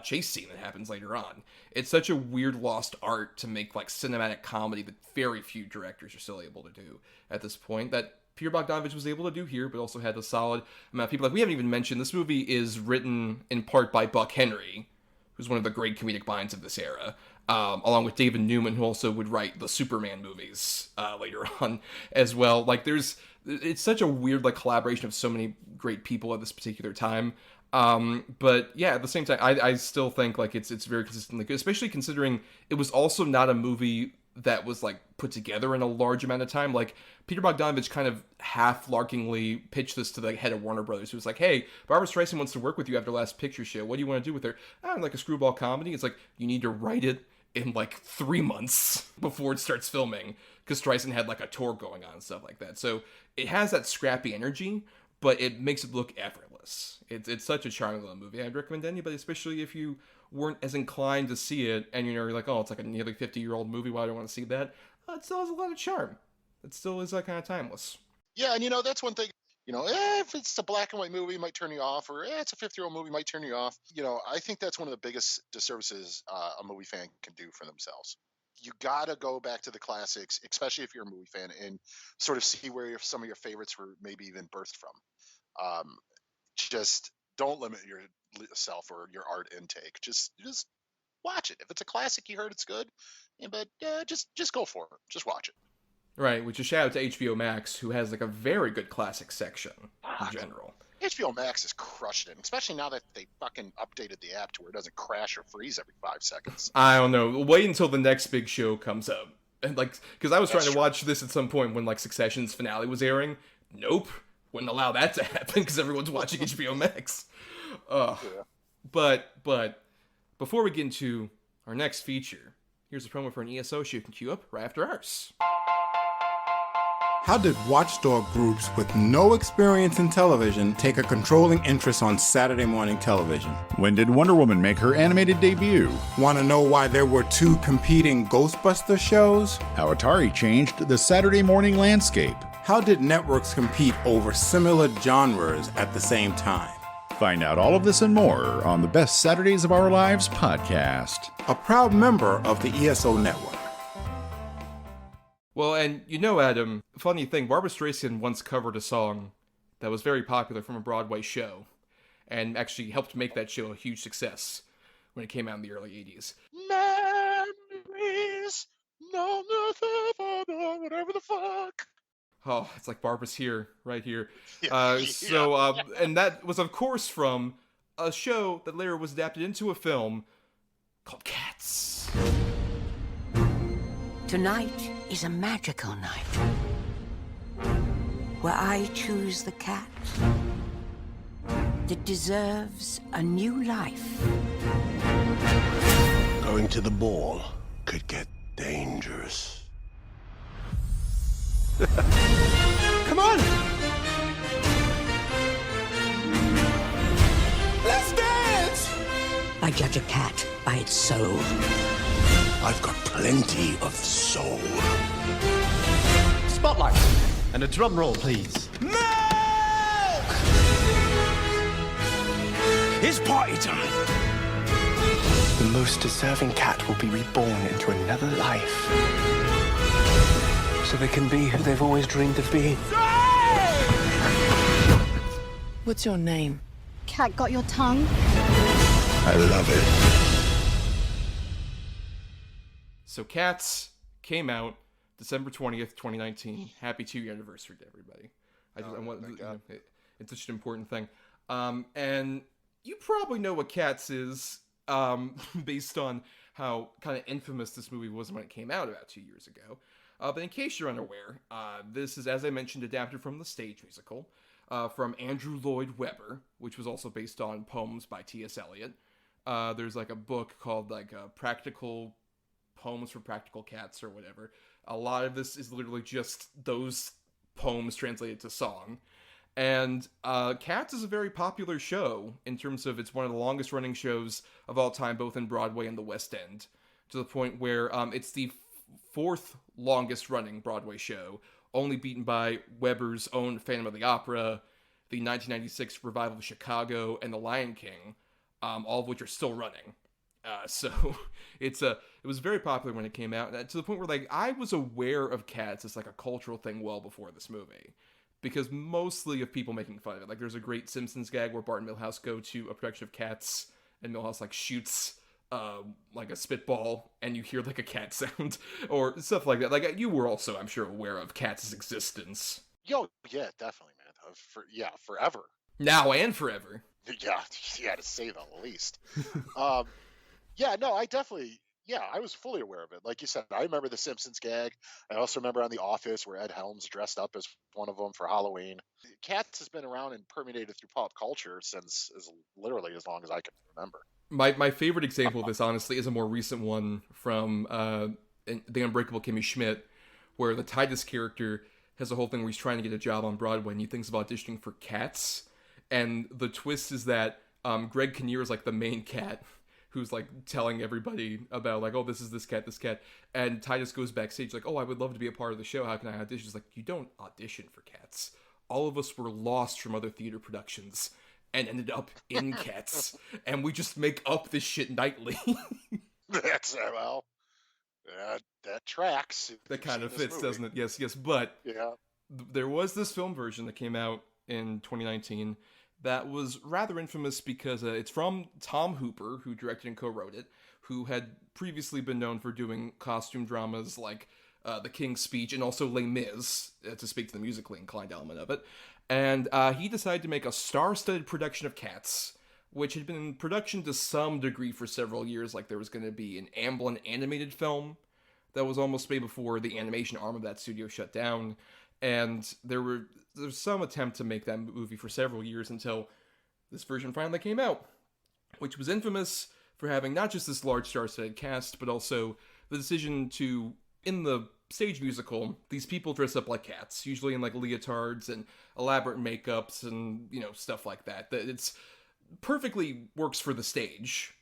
B: chase scene that happens later on. It's such a weird lost art to make like cinematic comedy that very few directors are still able to do at this point, that Peter Bogdanovich was able to do here, but also had a solid amount of people. Like, we haven't even mentioned, this movie is written in part by Buck Henry, who's one of the great comedic minds of this era, along with David Newman, who also would write the Superman movies later on as well. Like, it's such a weird like collaboration of so many great people at this particular time. But yeah, at the same time, I still think like it's very consistently good, especially considering it was also not a movie that was like put together in a large amount of time. Like, Peter Bogdanovich kind of half-larkingly pitched this to the head of Warner Brothers, who was like, hey, Barbra Streisand wants to work with you after Last Picture Show. What do you want to do with her? Like a screwball comedy. It's like, you need to write it in like 3 months before it starts filming, because Streisand had like a tour going on and stuff like that. So it has that scrappy energy, but it makes it look effortless. It's such a charming little movie. I'd recommend anybody, especially if you weren't as inclined to see it and you're like, oh, it's like a nearly 50-year-old movie, why do I want to see that? It still has a lot of charm. It still is kind of timeless.
C: Yeah, and that's one thing. If it's a black and white movie, it might turn you off, or it's a 50-year-old movie, might turn you off. I think that's one of the biggest disservices a movie fan can do for themselves. You gotta go back to the classics, especially if you're a movie fan, and sort of see where some of your favorites were maybe even birthed from. Just don't limit yourself or your art intake. Just watch it. If it's a classic, you heard it's good, but just go for it. Just watch it.
B: Right, which is shout out to HBO Max, who has like a very good classic section in general.
C: HBO Max is crushing it, especially now that they fucking updated the app to where it doesn't crash or freeze every 5 seconds.
B: I don't know. Wait until the next big show comes up. And like, because I was trying to watch this at some point when like Succession's finale was airing. Nope. Wouldn't allow that to happen because everyone's watching HBO Max. Yeah. But before we get into our next feature, here's a promo for an ESO show you can queue up right after ours.
H: How did watchdog groups with no experience in television take a controlling interest on Saturday morning television?
I: When did Wonder Woman make her animated debut?
H: Want to know why there were 2 competing Ghostbuster shows?
I: How Atari changed the Saturday morning landscape?
H: How did networks compete over similar genres at the same time?
I: Find out all of this and more on the Best Saturdays of Our Lives podcast.
H: A proud member of the ESO Network.
B: Well, and Adam, funny thing, Barbra Streisand once covered a song that was very popular from a Broadway show, and actually helped make that show a huge success when it came out in the early 80s.
C: Memories, no, nothing, whatever the fuck.
B: Oh, it's like Barbara's here, right here.
C: Yeah.
B: And that was, of course, from a show that later was adapted into a film called Cats.
J: Tonight is a magical night where I choose the cat that deserves a new life.
K: Going to the ball could get dangerous.
H: Come on! Let's dance!
J: I judge a cat by its soul.
K: I've got plenty of soul.
L: Spotlight. And a drum roll, please.
K: Milk! It's party time.
L: The most deserving cat will be reborn into another life. So they can be who they've always dreamed of being.
J: What's your name?
D: Cat got your tongue?
K: I love it.
B: So Cats came out December 20th, 2019. Happy 2-year anniversary to everybody. It's such an important thing. And you probably know what Cats is, based on how kind of infamous this movie was when it came out about 2 years ago. But in case you're unaware, this is, as I mentioned, adapted from the stage musical from Andrew Lloyd Webber, which was also based on poems by T.S. Eliot. There's like a book called like Practical Poems for Practical Cats or whatever. A lot of this is literally just those poems translated to song. And Cats is a very popular show in terms of it's one of the longest running shows of all time, both in Broadway and the West End, to the point where it's the 4th longest running Broadway show, only beaten by Webber's own Phantom of the Opera, the 1996 revival of Chicago, and The Lion King. all of which are still running. So it was very popular when it came out, to the point where like I was aware of Cats as like a cultural thing well before this movie, because mostly of people making fun of it. Like there's a great Simpsons gag where Bart and Milhouse go to a production of Cats, and Milhouse like shoots like a spitball, and you hear like a cat sound or stuff like that. Like you were also, I'm sure, aware of Cats' existence.
C: Yo, yeah, definitely, man. Forever.
B: Now and forever.
C: Yeah, to say the least. Yeah, no, I was fully aware of it. Like you said, I remember the Simpsons gag. I also remember on The Office where Ed Helms dressed up as one of them for Halloween. Cats has been around and permeated through pop culture since literally as long as I can remember.
B: My favorite example of this, honestly, is a more recent one from The Unbreakable Kimmy Schmidt, where the Titus character has a whole thing where he's trying to get a job on Broadway and he thinks of auditioning for Cats. And the twist is that Greg Kinnear is like the main cat who's like telling everybody about like, oh, this is this cat. And Titus goes backstage like, oh, I would love to be a part of the show. How can I audition? He's like, you don't audition for Cats. All of us were lost from other theater productions and ended up in Cats. And we just make up this shit nightly.
C: That's, that tracks.
B: That kind of fits, doesn't it? Yes. But
C: yeah,
B: there was this film version that came out in 2019 that was rather infamous because it's from Tom Hooper, who directed and co-wrote it, who had previously been known for doing costume dramas like The King's Speech and also Les Mis, to speak to the musically inclined element of it. And he decided to make a star-studded production of Cats, which had been in production to some degree for several years. Like there was going to be an Amblin animated film that was almost made before the animation arm of that studio shut down. And there was some attempt to make that movie for several years until this version finally came out, which was infamous for having not just this large star-studded cast, but also the decision to, in the stage musical, these people dress up like cats, usually in like leotards and elaborate makeups and, stuff like that. That it's perfectly works for the stage,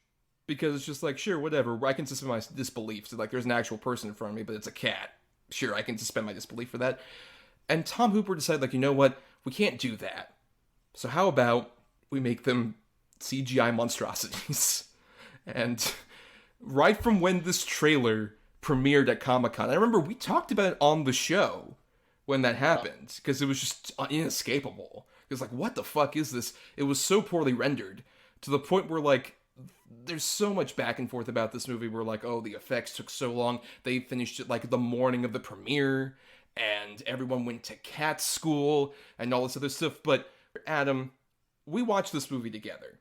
B: because it's just like, sure, whatever, I can suspend my disbelief. So like there's an actual person in front of me, but it's a cat. Sure, I can suspend my disbelief for that. And Tom Hooper decided, like, you know what? We can't do that. So how about we make them CGI monstrosities? And right from when this trailer premiered at Comic-Con, I remember we talked about it on the show when that happened, because it was just inescapable. It was like, what the fuck is this? It was so poorly rendered, to the point where, like, there's so much back and forth about this movie where, like, oh, the effects took so long. They finished it, like, the morning of the premiere, and everyone went to cat school and all this other stuff. But Adam, we watched this movie together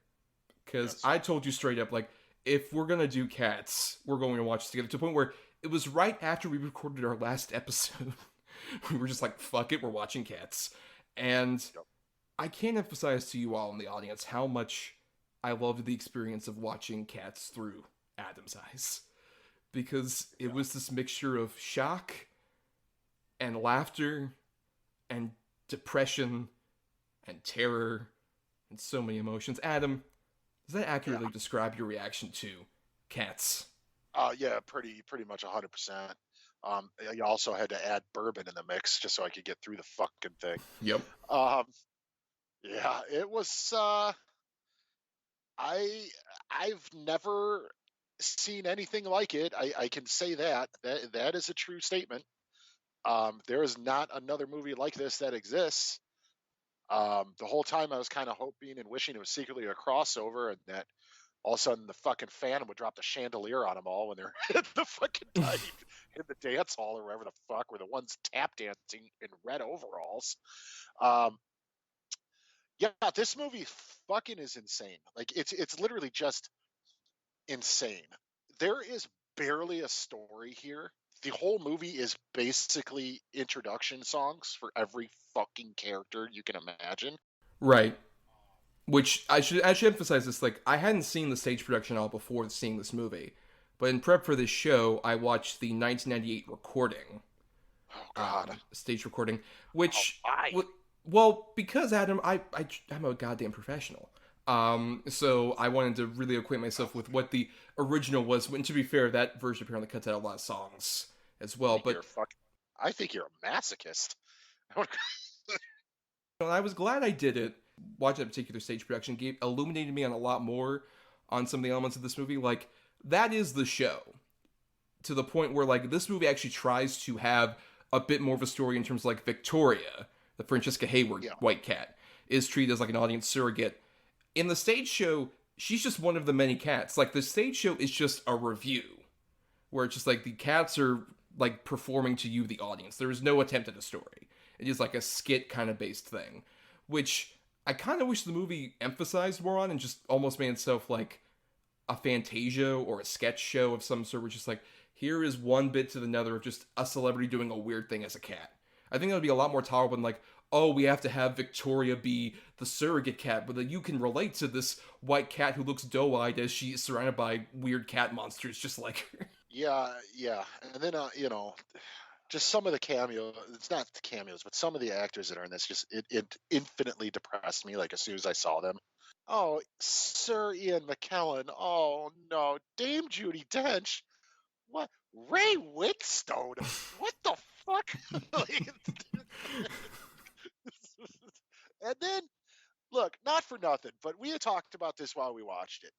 B: because I told you straight up, like, if we're gonna do Cats, we're going to watch it together, to the point where it was right after we recorded our last episode. We were just like, fuck it, we're watching Cats. And I can't emphasize to you all in the audience how much I loved the experience of watching Cats through Adam's eyes, because it was this mixture of shock and laughter, and depression, and terror, and so many emotions. Adam, does that accurately describe your reaction to Cats?
C: Yeah, pretty much 100%. You also had to add bourbon in the mix just so I could get through the fucking thing.
B: Yep.
C: Yeah, it was. I've never seen anything like it. I can say that is a true statement. There is not another movie like this that exists. The whole time I was kind of hoping and wishing it was secretly a crossover, and that all of a sudden the fucking Phantom would drop the chandelier on them all when they're in the fucking night in the dance hall or wherever the fuck, where the one's tap dancing in red overalls. Yeah, this movie fucking is insane. Like it's literally just insane. There is barely a story here. The whole movie is basically introduction songs for every fucking character you can imagine.
B: Right. Which I should emphasize this, like, I hadn't seen the stage production at all before seeing this movie. But in prep for this show, I watched the 1998 recording.
C: Oh, God.
B: Stage recording. Which... Well, because, Adam, I'm a goddamn professional. So I wanted to really acquaint myself with what the original was. And to be fair, that version apparently cuts out a lot of songs as well.
C: I think you're a masochist.
B: I was glad I did it. Watching that particular stage production illuminated me on a lot more on some of the elements of this movie, like, that is the show. To the point where, like, this movie actually tries to have a bit more of a story in terms of, like, Victoria, the Francesca Hayward white cat, is treated as, like, an audience surrogate. In the stage show, she's just one of the many cats. Like, the stage show is just a review, where it's just, like, the cats are, like, performing to you, the audience. There is no attempt at a story. It is, like, a skit kind of based thing, which I kind of wish the movie emphasized more on and just almost made itself, like, a Fantasia or a sketch show of some sort, which is, like, here is one bit to another of just a celebrity doing a weird thing as a cat. I think that would be a lot more tolerable than, like, oh, we have to have Victoria be the surrogate cat, but that you can relate to this white cat who looks doe-eyed as she's surrounded by weird cat monsters just like her.
C: Yeah. And then, just some of the cameos, it's not the cameos, but some of the actors that are in this, just it infinitely depressed me, like, as soon as I saw them. Oh, Sir Ian McKellen. Oh, no. Dame Judi Dench. What? Ray Winstone? What the fuck? And then, look, not for nothing, but we had talked about this while we watched it.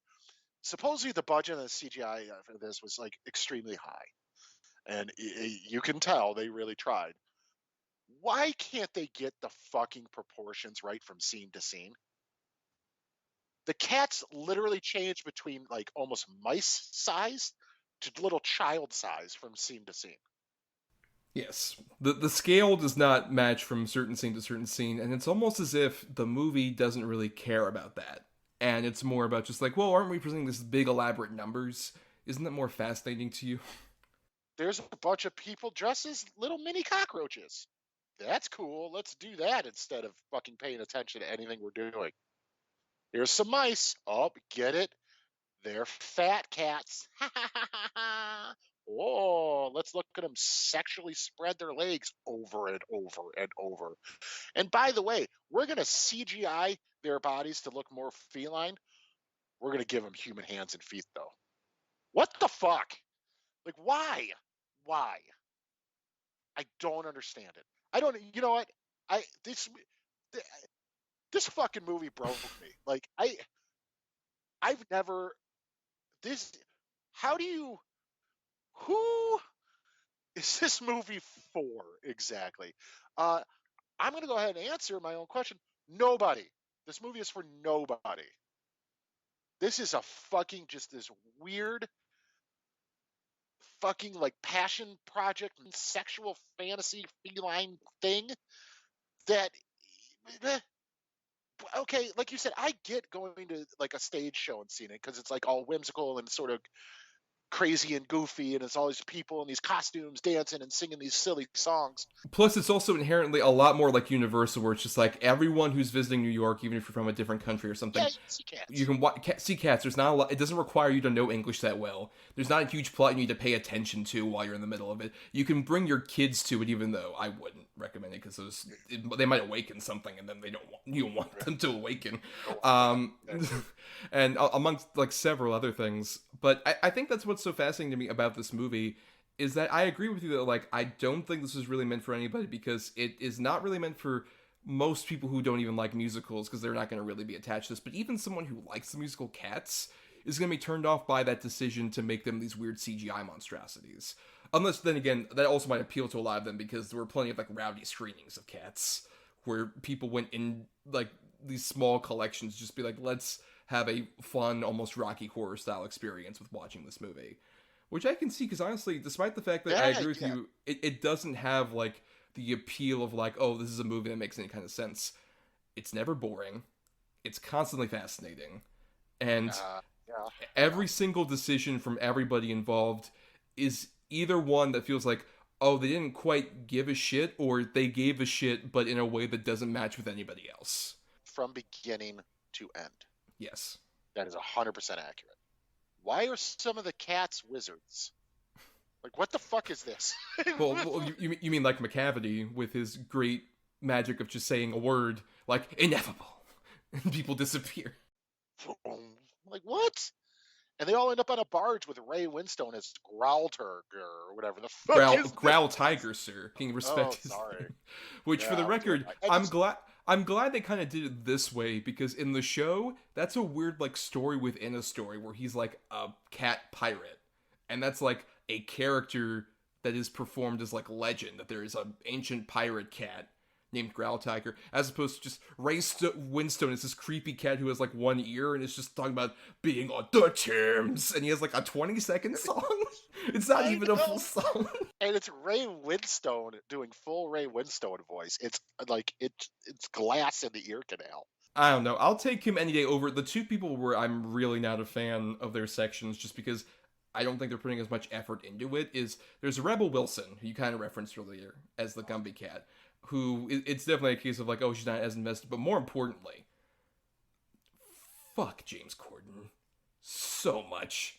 C: Supposedly the budget of the CGI for this was, like, extremely high. And you can tell they really tried. Why can't they get the fucking proportions right from scene to scene? The cats literally change between, like, almost mice size to little child size from scene to scene.
B: Yes. The scale does not match from certain scene to certain scene, and it's almost as if the movie doesn't really care about that. And it's more about just like, well, aren't we presenting this big elaborate numbers? Isn't that more fascinating to you?
C: There's a bunch of people dressed as little mini cockroaches. That's cool. Let's do that instead of fucking paying attention to anything we're doing. Here's some mice. Oh, get it? They're fat cats. Oh, let's look at them sexually spread their legs over and over and over. And by the way, we're going to CGI their bodies to look more feline. We're going to give them human hands and feet, though. What the fuck? Like, why? Why? I don't understand it. I don't, you know what? This fucking movie broke me. Like, I've never, who is this movie for exactly? I'm going to go ahead and answer my own question. Nobody. This movie is for nobody. This is a fucking, just this weird fucking, like, passion project and sexual fantasy feline thing that, okay, like you said, I get going to, like, a stage show and seeing it because it's, like, all whimsical and sort of crazy and goofy, and it's all these people in these costumes dancing and singing these silly songs.
B: Plus, it's also inherently a lot more like Universal, where it's just like everyone who's visiting New York, even if you're from a different country or something, you can see cats. There's not a lot. It doesn't require you to know English that well. There's not a huge plot you need to pay attention to while you're in the middle of it. You can bring your kids to it, even though I wouldn't recommend it because they might awaken something, and then you don't want them to awaken. And amongst, like, several other things. But I think that's what's so fascinating to me about this movie is that I agree with you that, like, I don't think this is really meant for anybody because it is not really meant for most people who don't even like musicals because they're not going to really be attached to this. But even someone who likes the musical Cats is going to be turned off by that decision to make them these weird CGI monstrosities. Unless, then again, that also might appeal to a lot of them because there were plenty of, like, rowdy screenings of Cats where people went in, like, these small collections, just be like, let's have a fun, almost Rocky Horror style experience with watching this movie. Which I can see, because honestly, despite the fact that I agree with you, it doesn't have, like, the appeal of, like, oh, this is a movie that makes any kind of sense. It's never boring. It's constantly fascinating. And every single decision from everybody involved is either one that feels like, oh, they didn't quite give a shit, or they gave a shit, but in a way that doesn't match with anybody else.
C: From beginning to end.
B: Yes.
C: That is 100% accurate. Why are some of the cats wizards? Like, what the fuck is this?
B: well you mean like McCavity with his great magic of just saying a word, like, ineffable, and people disappear.
C: Like, what? And they all end up on a barge with Ray Winstone as Growltiger or whatever the fuck is
B: Growl Tiger, sir. Being respected.
C: Oh, sorry.
B: Which, for the record, I'm I'm glad they kind of did it this way, because in the show, that's a weird, like, story within a story where he's, like, a cat pirate. And that's, like, a character that is performed as, like, legend, that there is an ancient pirate cat named Growl Tiger, as opposed to just Winstone is this creepy cat who has, like, one ear and is just talking about being on the Thames, and he has, like, a 20-second song. It's not even a full song.
C: And it's Ray Winstone doing full Ray Winstone voice. It's like, it's glass in the ear canal.
B: I don't know. I'll take him any day over the two people where I'm really not a fan of their sections, just because I don't think they're putting as much effort into it. There's Rebel Wilson, who you kind of referenced earlier as the Gumby cat, who it's definitely a case of like, oh, she's not as invested. But more importantly, fuck James Corden so much.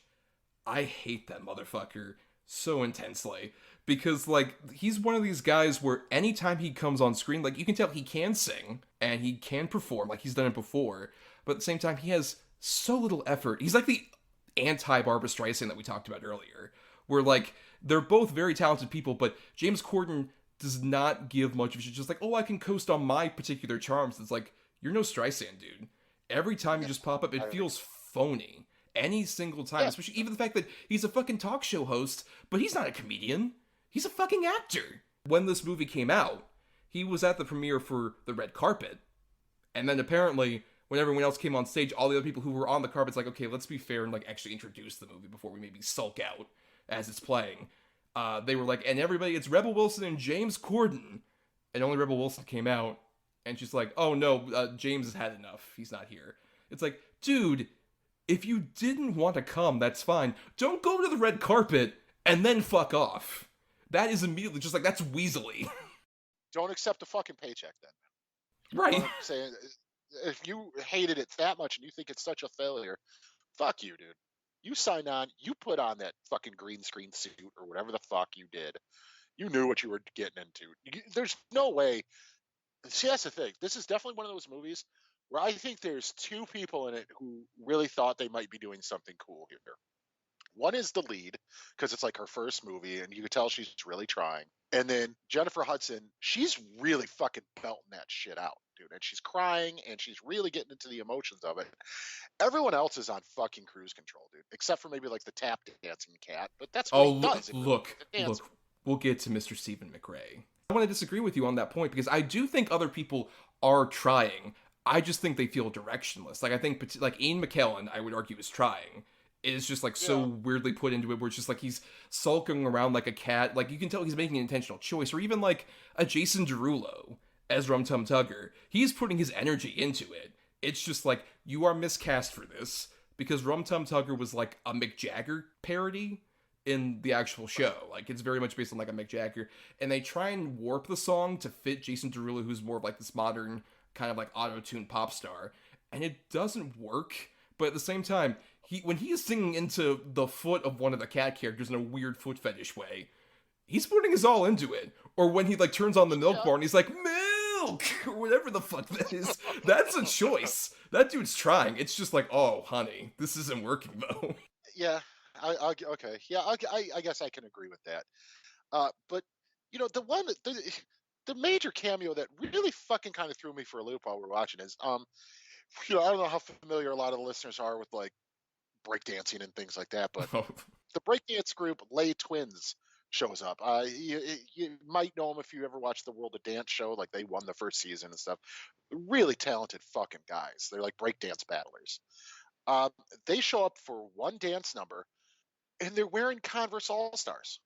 B: I hate that motherfucker so intensely, because like he's one of these guys where anytime he comes on screen, like you can tell he can sing and he can perform, like he's done it before, but at the same time he has so little effort. He's like the anti-Barbra Streisand that we talked about earlier, where like they're both very talented people, but James Corden does not give much of it. Just like, oh, I can coast on my particular charms. It's like, you're no Streisand, dude. Every time you just pop up, it feels phony. Any single time, especially even the fact that he's a fucking talk show host, but he's not a comedian. He's a fucking actor. When this movie came out, he was at the premiere for the red carpet. And then apparently, when everyone else came on stage, all the other people who were on the carpet's like, okay, let's be fair and like actually introduce the movie before we maybe sulk out as it's playing. They were like, and everybody, it's Rebel Wilson and James Corden. And only Rebel Wilson came out, and she's like, oh no, James has had enough. He's not here. It's like, dude, if you didn't want to come, that's fine. Don't go to the red carpet and then fuck off. That is immediately just like, that's weaselly.
C: Don't accept a fucking paycheck then.
B: Right.
C: You know what I'm saying? If you hated it that much and you think it's such a failure, fuck you, dude. You signed on, you put on that fucking green screen suit or whatever the fuck you did. You knew what you were getting into. There's no way. See, that's the thing. This is definitely one of those movies where I think there's two people in it who really thought they might be doing something cool here. One is the lead, because it's like her first movie, and you can tell she's really trying. And then Jennifer Hudson, she's really fucking belting that shit out, dude. And she's crying, and she's really getting into the emotions of it. Everyone else is on fucking cruise control, dude, except for maybe like the tap dancing cat. But that's what he does.
B: Look, we'll get to Mr. Stephen McRae. I want to disagree with you on that point, because I do think other people are trying. I just think they feel directionless. Like, I think, like, Ian McKellen, I would argue, is trying. It is just, like, so weirdly put into it, where it's just, like, he's sulking around like a cat. Like, you can tell he's making an intentional choice. Or even, like, a Jason Derulo as Rum Tum Tugger. He's putting his energy into it. It's just, like, you are miscast for this. Because Rum Tum Tugger was, like, a Mick Jagger parody in the actual show. Like, it's very much based on, like, a Mick Jagger. And they try and warp the song to fit Jason Derulo, who's more of, like, this modern kind of like auto-tune pop star, and it doesn't work. But at the same time, when he is singing into the foot of one of the cat characters in a weird foot fetish way, he's putting his all into it. Or when he like turns on the milk bar and he's like, milk, or whatever the fuck that is, that's a choice. That dude's trying. It's just like, oh honey, this isn't working though.
C: Yeah, okay, yeah, I guess I can agree with that. But you know, the major cameo that really fucking kind of threw me for a loop while we're watching is, you know, I don't know how familiar a lot of the listeners are with like breakdancing and things like that, but the breakdance group Lay Twins shows up. You might know them if you ever watched the World of Dance show. Like, they won the first season and stuff. Really talented fucking guys. They're like breakdance battlers. They show up for one dance number, and they're wearing Converse All-Stars.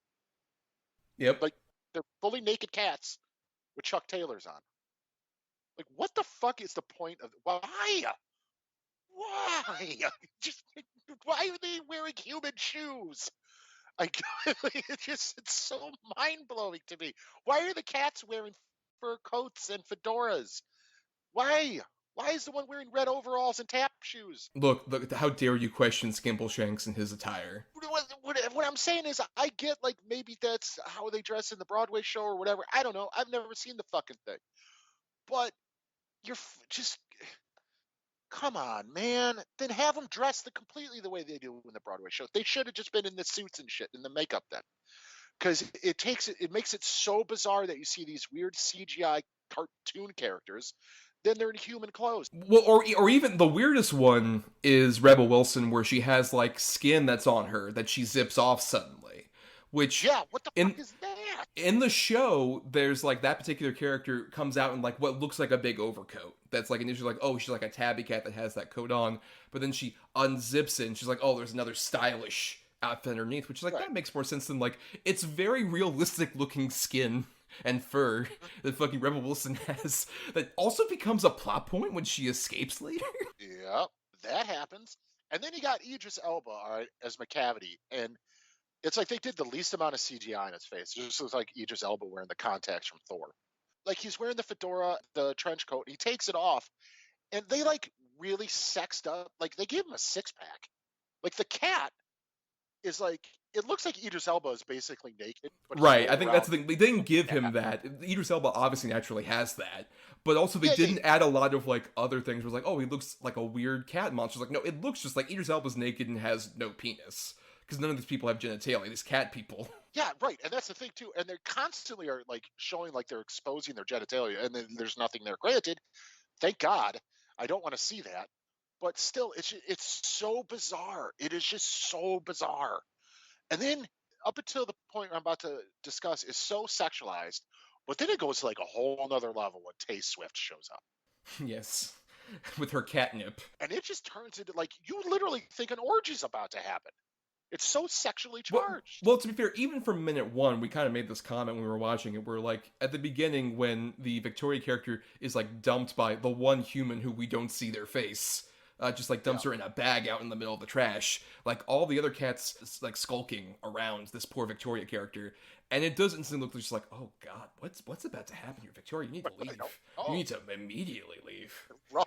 B: Yep.
C: Like, they're fully naked cats with Chuck Taylors on. Like, what the fuck is the point of why? Just why are they wearing human shoes? It's so mind blowing to me. Why are the cats wearing fur coats and fedoras? Why? Why is the one wearing red overalls and tap shoes?
B: Look, how dare you question Skimbleshanks and his attire?
C: What I'm saying is, I get, like, maybe that's how they dress in the Broadway show or whatever. I don't know. I've never seen the fucking thing. But you're just... Come on, man. Then have them dressed completely the way they do in the Broadway show. They should have just been in the suits and shit, in the makeup then. Because it makes it so bizarre that you see these weird CGI cartoon characters then they're in human clothes.
B: Well, or even the weirdest one is Rebel Wilson, where she has like skin that's on her that she zips off suddenly. Which
C: what the fuck is that?
B: In the show, there's like that particular character comes out in like what looks like a big overcoat. That's like initially like, oh, she's like a tabby cat that has that coat on, but then she unzips it and she's like, oh, there's another stylish outfit underneath, which is like that makes more sense than like it's very realistic looking skin and fur that fucking Rebel Wilson has that also becomes a plot point when she escapes later.
C: Yep, that happens. And then you got Idris Elba, all right, as McCavity, and it's like they did the least amount of CGI on his face. It just looks like Idris Elba wearing the contacts from Thor. Like he's wearing the fedora, the trench coat, and he takes it off, and they like really sexed up. Like they gave him a six pack. Like the cat is like, it looks like Idris Elba is basically naked. But
B: right, I think that's the thing. They didn't give him that. Idris Elba obviously naturally has that, but also they didn't add a lot of like other things. Where it's like, oh, he looks like a weird cat monster. Like, no, it looks just like Idris Elba's naked and has no penis. Because none of these people have genitalia, these cat people.
C: Yeah, right, and that's the thing too. And they constantly are like showing like they're exposing their genitalia, and then there's nothing there. Granted, thank God, I don't want to see that, but still, it's so bizarre. It is just so bizarre. And then up until the point I'm about to discuss is so sexualized, but then it goes to like a whole nother level when Tay Swift shows up.
B: Yes, with her catnip, and
C: it just turns into like you literally think an orgy's about to happen. It's so sexually charged.
B: Well, to be fair, even from minute one, we kind of made this comment when we were watching it. We're like, at the beginning, when the Victoria character is like dumped by the one human who we don't see their face, just like dumps her in a bag out in the middle of the trash. Like all the other cats, like skulking around this poor Victoria character, and it does instantly look just like, oh god, what's about to happen here, Victoria? You need to leave. You need to immediately leave.
C: Run!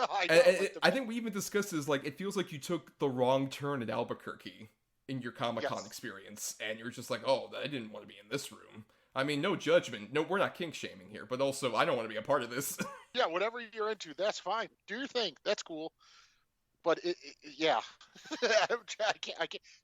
B: I think we even discussed this, like, it feels like you took the wrong turn at Albuquerque in your Comic-Con experience, and you're just like, oh, I didn't want to be in this room. I mean, no judgment. No, we're not kink-shaming here, but also, I don't want to be a part of this.
C: Yeah, whatever you're into, that's fine. Do your thing. That's cool. But, yeah.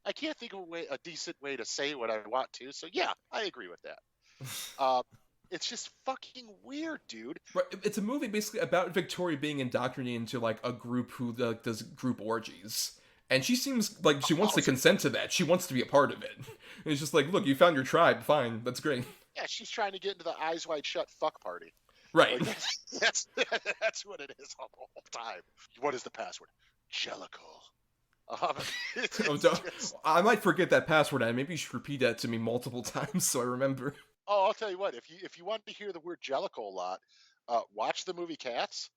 C: I can't think of a decent way to say what I want to, so yeah, I agree with that. It's just fucking weird, dude.
B: Right, it's a movie basically about Victoria being indoctrinated into like a group who does group orgies, and she seems like she wants to consent to that. She wants to be a part of it. And it's just like, look, you found your tribe, fine, that's great.
C: Yeah, she's trying to get into the eyes wide shut fuck party.
B: Right.
C: Like, that's what it is all the whole time. What is the password? Jellicle.
B: I might forget that password, and maybe you should repeat that to me multiple times so I remember.
C: Oh, I'll tell you what. If you want to hear the word Jellicle a lot, watch the movie Cats,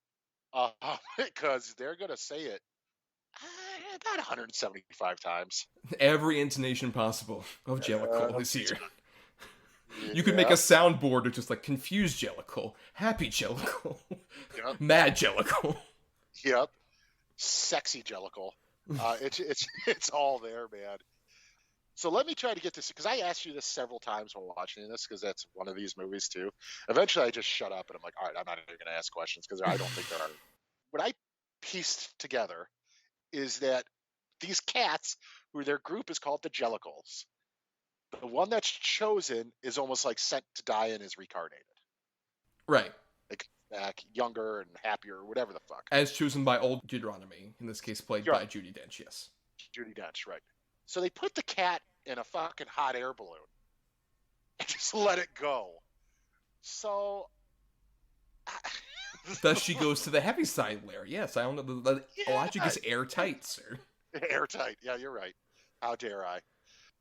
C: because they're gonna say it about 175 times.
B: Every intonation possible of Jellicle is here. You could make a soundboard of just like confused Jellicle, happy Jellicle, mad Jellicle.
C: Yep, sexy Jellicle. It's all there, man. So let me try to get this, because I asked you this several times while watching this, because that's one of these movies too. Eventually I just shut up and I'm like, all right, I'm not even going to ask questions because I don't think there are. What I pieced together is that these cats, who their group is called the Jellicles, the one that's chosen is almost like sent to die and is reincarnated.
B: Right.
C: Like back younger and happier, or whatever the fuck.
B: As chosen by old Deuteronomy, in this case played by Judi Dench, yes.
C: Judi Dench, right. So they put the cat in a fucking hot air balloon and just let it go. So
B: thus she goes to the heavy side layer. Yes, I don't know. The logic is airtight, sir.
C: Airtight. Yeah, you're right. How dare I?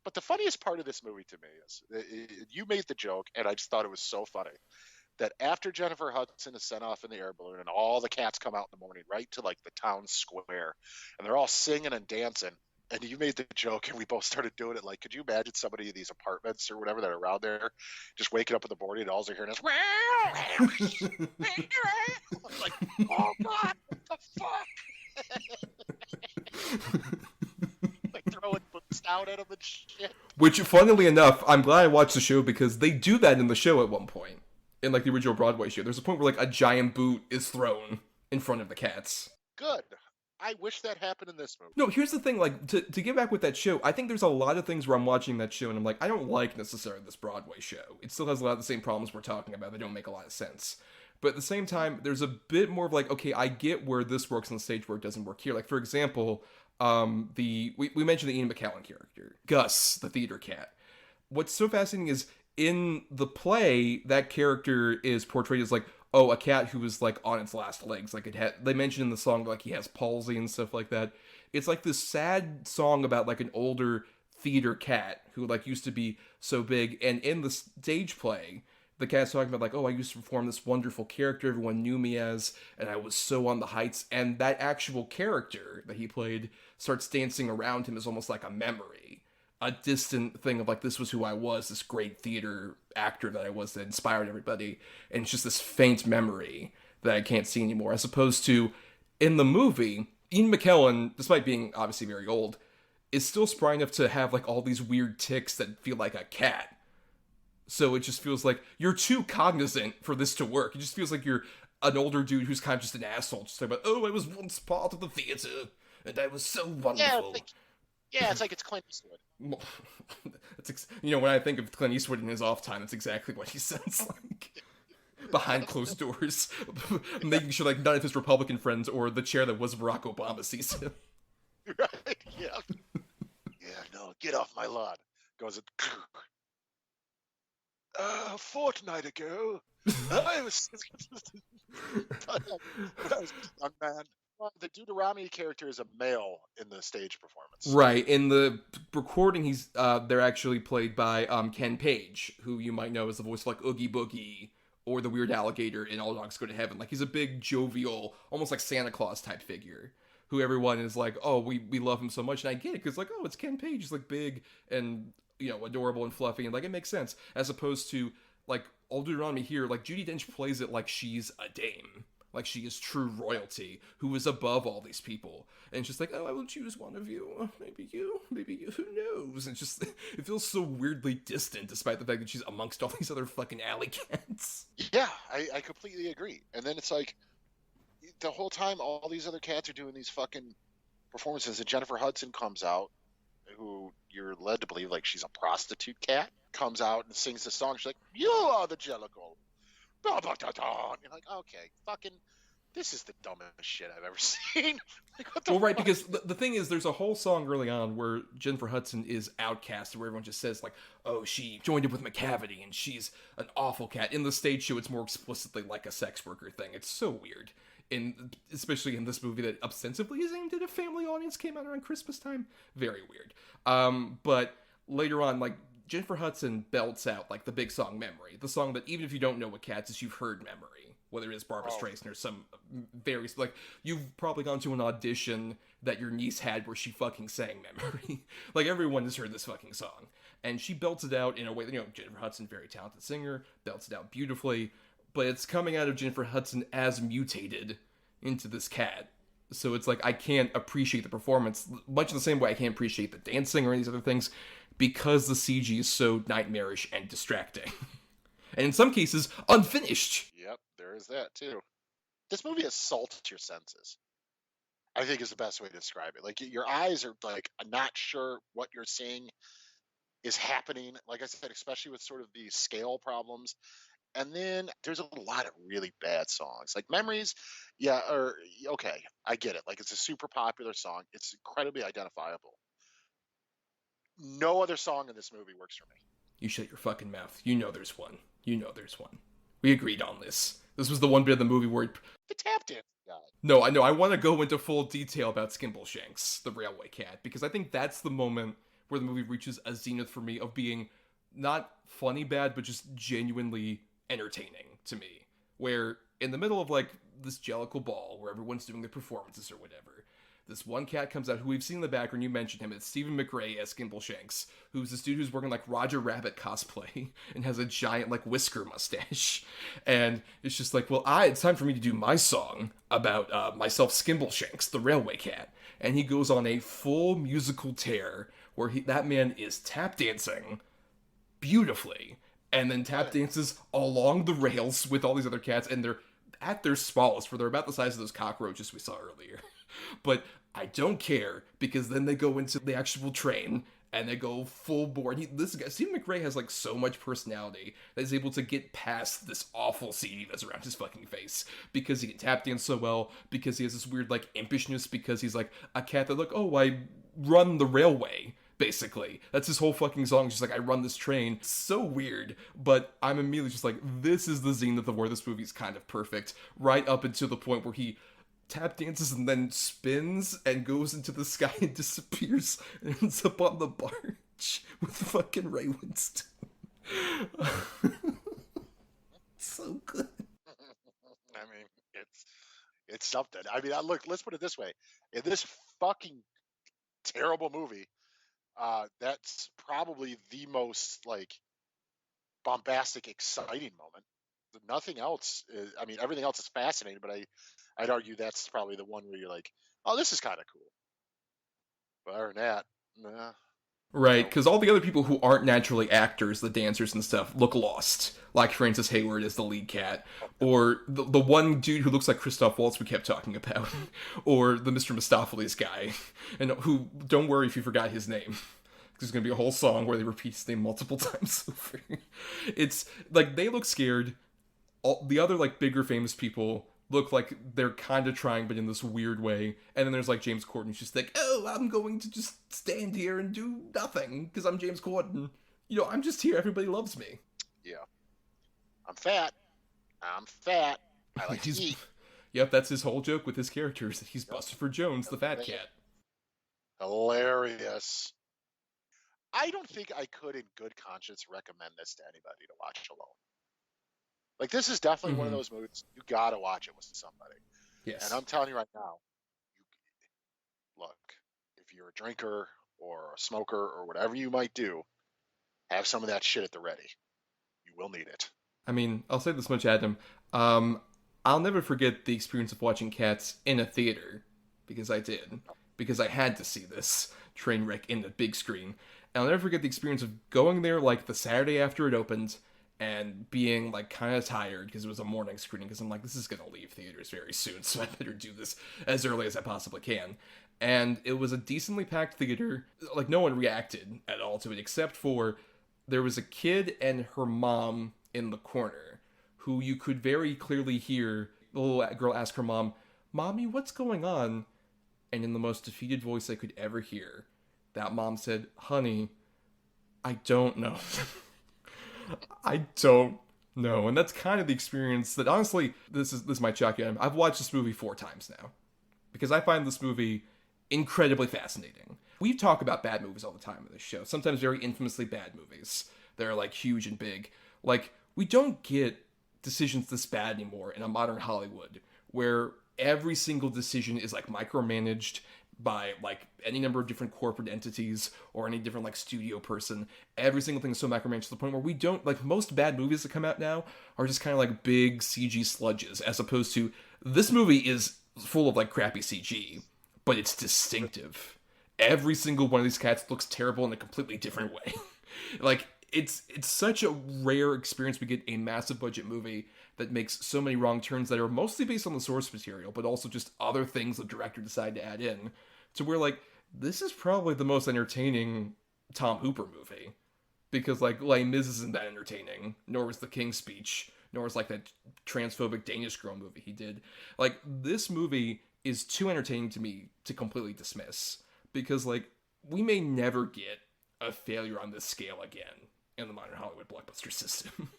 C: But the funniest part of this movie to me is you made the joke, and I just thought it was so funny, that after Jennifer Hudson is sent off in the air balloon and all the cats come out in the morning, right to like the town square, and they're all singing and dancing. And you made the joke, and we both started doing it. Like, could you imagine somebody in these apartments or whatever that are around there just waking up in the morning and all they're hearing is, like, oh God, what the fuck? Like throwing books down at them and shit.
B: Which, funnily enough, I'm glad I watched the show because they do that in the show at one point. In like the original Broadway show, there's a point where like a giant boot is thrown in front of the cats.
C: Good. I wish that happened in this movie.
B: No, here's the thing, like, to get back with that show, I think there's a lot of things where I'm watching that show and I'm like, I don't like necessarily this Broadway show. It still has a lot of the same problems we're talking about. They don't make a lot of sense. But at the same time, there's a bit more of like, okay, I get where this works on the stage where it doesn't work here. Like, for example, we mentioned the Ian McKellen character, Gus, the theater cat. What's so fascinating is in the play, that character is portrayed as like, oh, a cat who was like on its last legs. Like they mentioned in the song like he has palsy and stuff like that. It's like this sad song about like an older theater cat who like used to be so big. And in the stage play, the cat's talking about like, oh, I used to perform this wonderful character everyone knew me as, and I was so on the heights. And that actual character that he played starts dancing around him as almost like a memory. A distant thing of like, this was who I was, this great theater actor that I was that inspired everybody. And it's just this faint memory that I can't see anymore. As opposed to, in the movie, Ian McKellen, despite being obviously very old, is still spry enough to have like all these weird tics that feel like a cat. So it just feels like you're too cognizant for this to work. It just feels like you're an older dude who's kind of just an asshole. Just talking about, oh, I was once part of the theater, and I was so wonderful.
C: Yeah, it's like it's Clint Eastwood.
B: When I think of Clint Eastwood in his off time, that's exactly what he sounds like. Behind closed doors, making sure like none of his Republican friends or the chair that was Barack Obama sees him.
C: Right? Yeah. Yeah. No, get off my lawn. Goes. A fortnight ago, I was a young man. The Deuteronomy character is a male in the stage performance.
B: Right. In the recording, they're actually played by Ken Page, who you might know as the voice of like Oogie Boogie or the weird alligator in All Dogs Go to Heaven. Like he's a big, jovial, almost like Santa Claus type figure who everyone is like, oh, we love him so much. And I get it because like, oh, it's Ken Page. He's like big and, adorable and fluffy. And like, it makes sense. As opposed to like Old Deuteronomy here, like Judi Dench plays it like she's a dame. Like she is true royalty who is above all these people. And it's just like, oh, I will choose one of you. Maybe you, who knows? And just, it feels so weirdly distant despite the fact that she's amongst all these other fucking alley cats.
C: Yeah, I completely agree. And then it's like, the whole time all these other cats are doing these fucking performances and Jennifer Hudson comes out, who you're led to believe like she's a prostitute cat, comes out and sings the song. She's like, you are the Jellicle. You're like, okay, fucking, this is the dumbest shit I've ever seen. Like, what the fuck?
B: Right, because the thing is, there's a whole song early on where Jennifer Hudson is outcast, where everyone just says, like, oh, she joined in with McCavity, and she's an awful cat. In the stage show, it's more explicitly like a sex worker thing. It's so weird. Especially in this movie that ostensibly is aimed at a family audience, came out around Christmas time. Very weird. But later on, like, Jennifer Hudson belts out, like, the big song Memory. The song that, even if you don't know what Cats is, you've heard Memory. Whether it is Barbra Streisand or some various, like, you've probably gone to an audition that your niece had where she fucking sang Memory. Like, everyone has heard this fucking song. And she belts it out in a way, Jennifer Hudson, very talented singer, belts it out beautifully. But it's coming out of Jennifer Hudson as mutated into this cat. So it's like, I can't appreciate the performance, much in the same way I can't appreciate the dancing or any of these other things, because the CG is so nightmarish and distracting. And in some cases, unfinished.
C: Yep, there is that too. This movie assaults your senses, I think is the best way to describe it. Like, your eyes are like not sure what you're seeing is happening. Like I said, especially with sort of the scale problems. And then there's a lot of really bad songs. Like Memories, okay, I get it. Like, it's a super popular song. It's incredibly identifiable. No other song in this movie works for me.
B: You shut your fucking mouth. You know there's one. We agreed on this. This was the one bit of the movie where...
C: The tap dance guy.
B: No, I know. I want to go into full detail about Skimbleshanks, the railway cat, because I think that's the moment where the movie reaches a zenith for me of being not funny bad, but just genuinely entertaining to me. Where in the middle of like this Jellicle ball where everyone's doing their performances or whatever, this one cat comes out who we've seen in the background. You mentioned him. It's Stephen McRae as Skimbleshanks, who's this dude who's wearing like Roger Rabbit cosplay and has a giant like whisker mustache. And it's just like, well, it's time for me to do my song about myself, Skimbleshanks, the railway cat. And he goes on a full musical tear where that man is tap dancing beautifully, and then tap dances along the rails with all these other cats, and they're at their smallest, where they're about the size of those cockroaches we saw earlier. But I don't care, because then they go into the actual train and they go full bore. This guy, Stephen McRae, has like so much personality that he's able to get past this awful CD that's around his fucking face, because he can tap dance so well, because he has this weird like impishness, because he's like a cat that like, oh, I run the railway. Basically, that's his whole fucking song. It's just like, I run this train. It's so weird, but I'm immediately just like, this is the zenith of where this movie's kind of perfect, right up until the point where he tap dances and then spins and goes into the sky and disappears and ends up on the barge with fucking Ray Winston. So good.
C: I mean, it's something. I mean, look, let's put it this way. In this fucking terrible movie, that's probably the most like bombastic, exciting moment. Nothing else is, I mean, everything else is fascinating, but I'd argue that's probably the one where you're like, oh, this is kind of cool. But other than that, nah.
B: Right, because all the other people who aren't naturally actors, the dancers and stuff, look lost. Like Francis Hayward as the lead cat, or the one dude who looks like Christoph Waltz we kept talking about, or the Mr. Mistopheles guy, and who, don't worry if you forgot his name. There's going to be a whole song where they repeat his name multiple times over. It's, like, they look scared. The other, like, bigger famous people look like they're kind of trying, but in this weird way. And then there's, like, James Corden who's just like, oh, I'm going to just stand here and do nothing, because I'm James Corden. You know, I'm just here. Everybody loves me.
C: Yeah. I'm fat. I like to eat.
B: Yep, that's his whole joke with his characters. That he's Bustopher Jones, the fat cat.
C: Hilarious. I don't think I could in good conscience recommend this to anybody to watch alone. Like, this is definitely one of those movies, you gotta watch it with somebody.
B: Yes.
C: And I'm telling you right now, look, if you're a drinker or a smoker or whatever you might do, have some of that shit at the ready. You will need it.
B: I mean, I'll say this much, Adam. I'll never forget the experience of watching Cats in a theater, because I did. Because I had to see this train wreck in the big screen. And I'll never forget the experience of going there, like, the Saturday after it opened, and being, like, kind of tired, because it was a morning screening, because I'm like, this is going to leave theaters very soon, so I better do this as early as I possibly can. And it was a decently packed theater. Like, no one reacted at all to it, except for there was a kid and her mom in the corner, who you could very clearly hear the little girl ask her mom, Mommy, what's going on? And in the most defeated voice I could ever hear, that mom said, honey, I don't know. I don't know. And that's kind of the experience that, honestly, this might shock you. I've watched this movie 4 times now, because I find this movie incredibly fascinating. We talk about bad movies all the time on this show, sometimes very infamously bad movies that are, like, huge and big. Like, we don't get decisions this bad anymore in a modern Hollywood, where every single decision is, like, micromanaged by, like, any number of different corporate entities or any different, like, studio person. Every single thing is so micromanaged to the point where we don't, like, most bad movies that come out now are just kind of like big CG sludges, as opposed to this movie is full of, like, crappy CG, but it's distinctive. Every single one of these cats looks terrible in a completely different way. Like, it's such a rare experience. We get a massive budget movie that makes so many wrong turns that are mostly based on the source material, but also just other things the director decided to add in, to where, like, this is probably the most entertaining Tom Hooper movie. Because, like, Les Mis isn't that entertaining, nor was The King's Speech, nor was, like, that transphobic Danish girl movie he did. Like, this movie is too entertaining to me to completely dismiss. Because, like, we may never get a failure on this scale again in the modern Hollywood blockbuster system.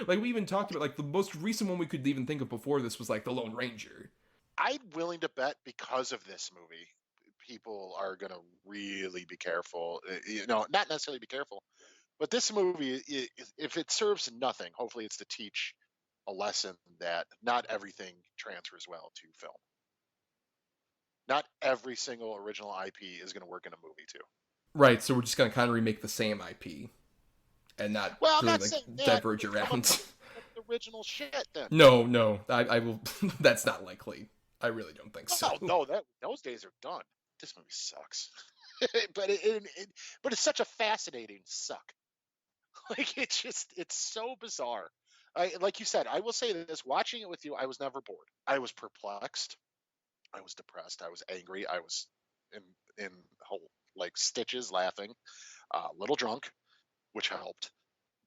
B: Like, we even talked about, like, the most recent one we could even think of before this was, like, The Lone Ranger.
C: I'm willing to bet because of this movie, people are going to really be careful. You know, not necessarily be careful, but this movie, if it serves nothing, hopefully it's to teach a lesson that not everything transfers well to film. Not every single original IP is going to work in a movie, too.
B: Right, so we're just going to kind of remake the same IP. And not really, like, diverge around.
C: The original shit, then.
B: No, I will. That's not likely. I really don't think so.
C: No, those days are done. This movie sucks, but it's such a fascinating suck. Like, it's so bizarre. Like you said, I will say this: watching it with you, I was never bored. I was perplexed. I was depressed. I was angry. I was in whole like stitches, laughing, a little drunk, which helped,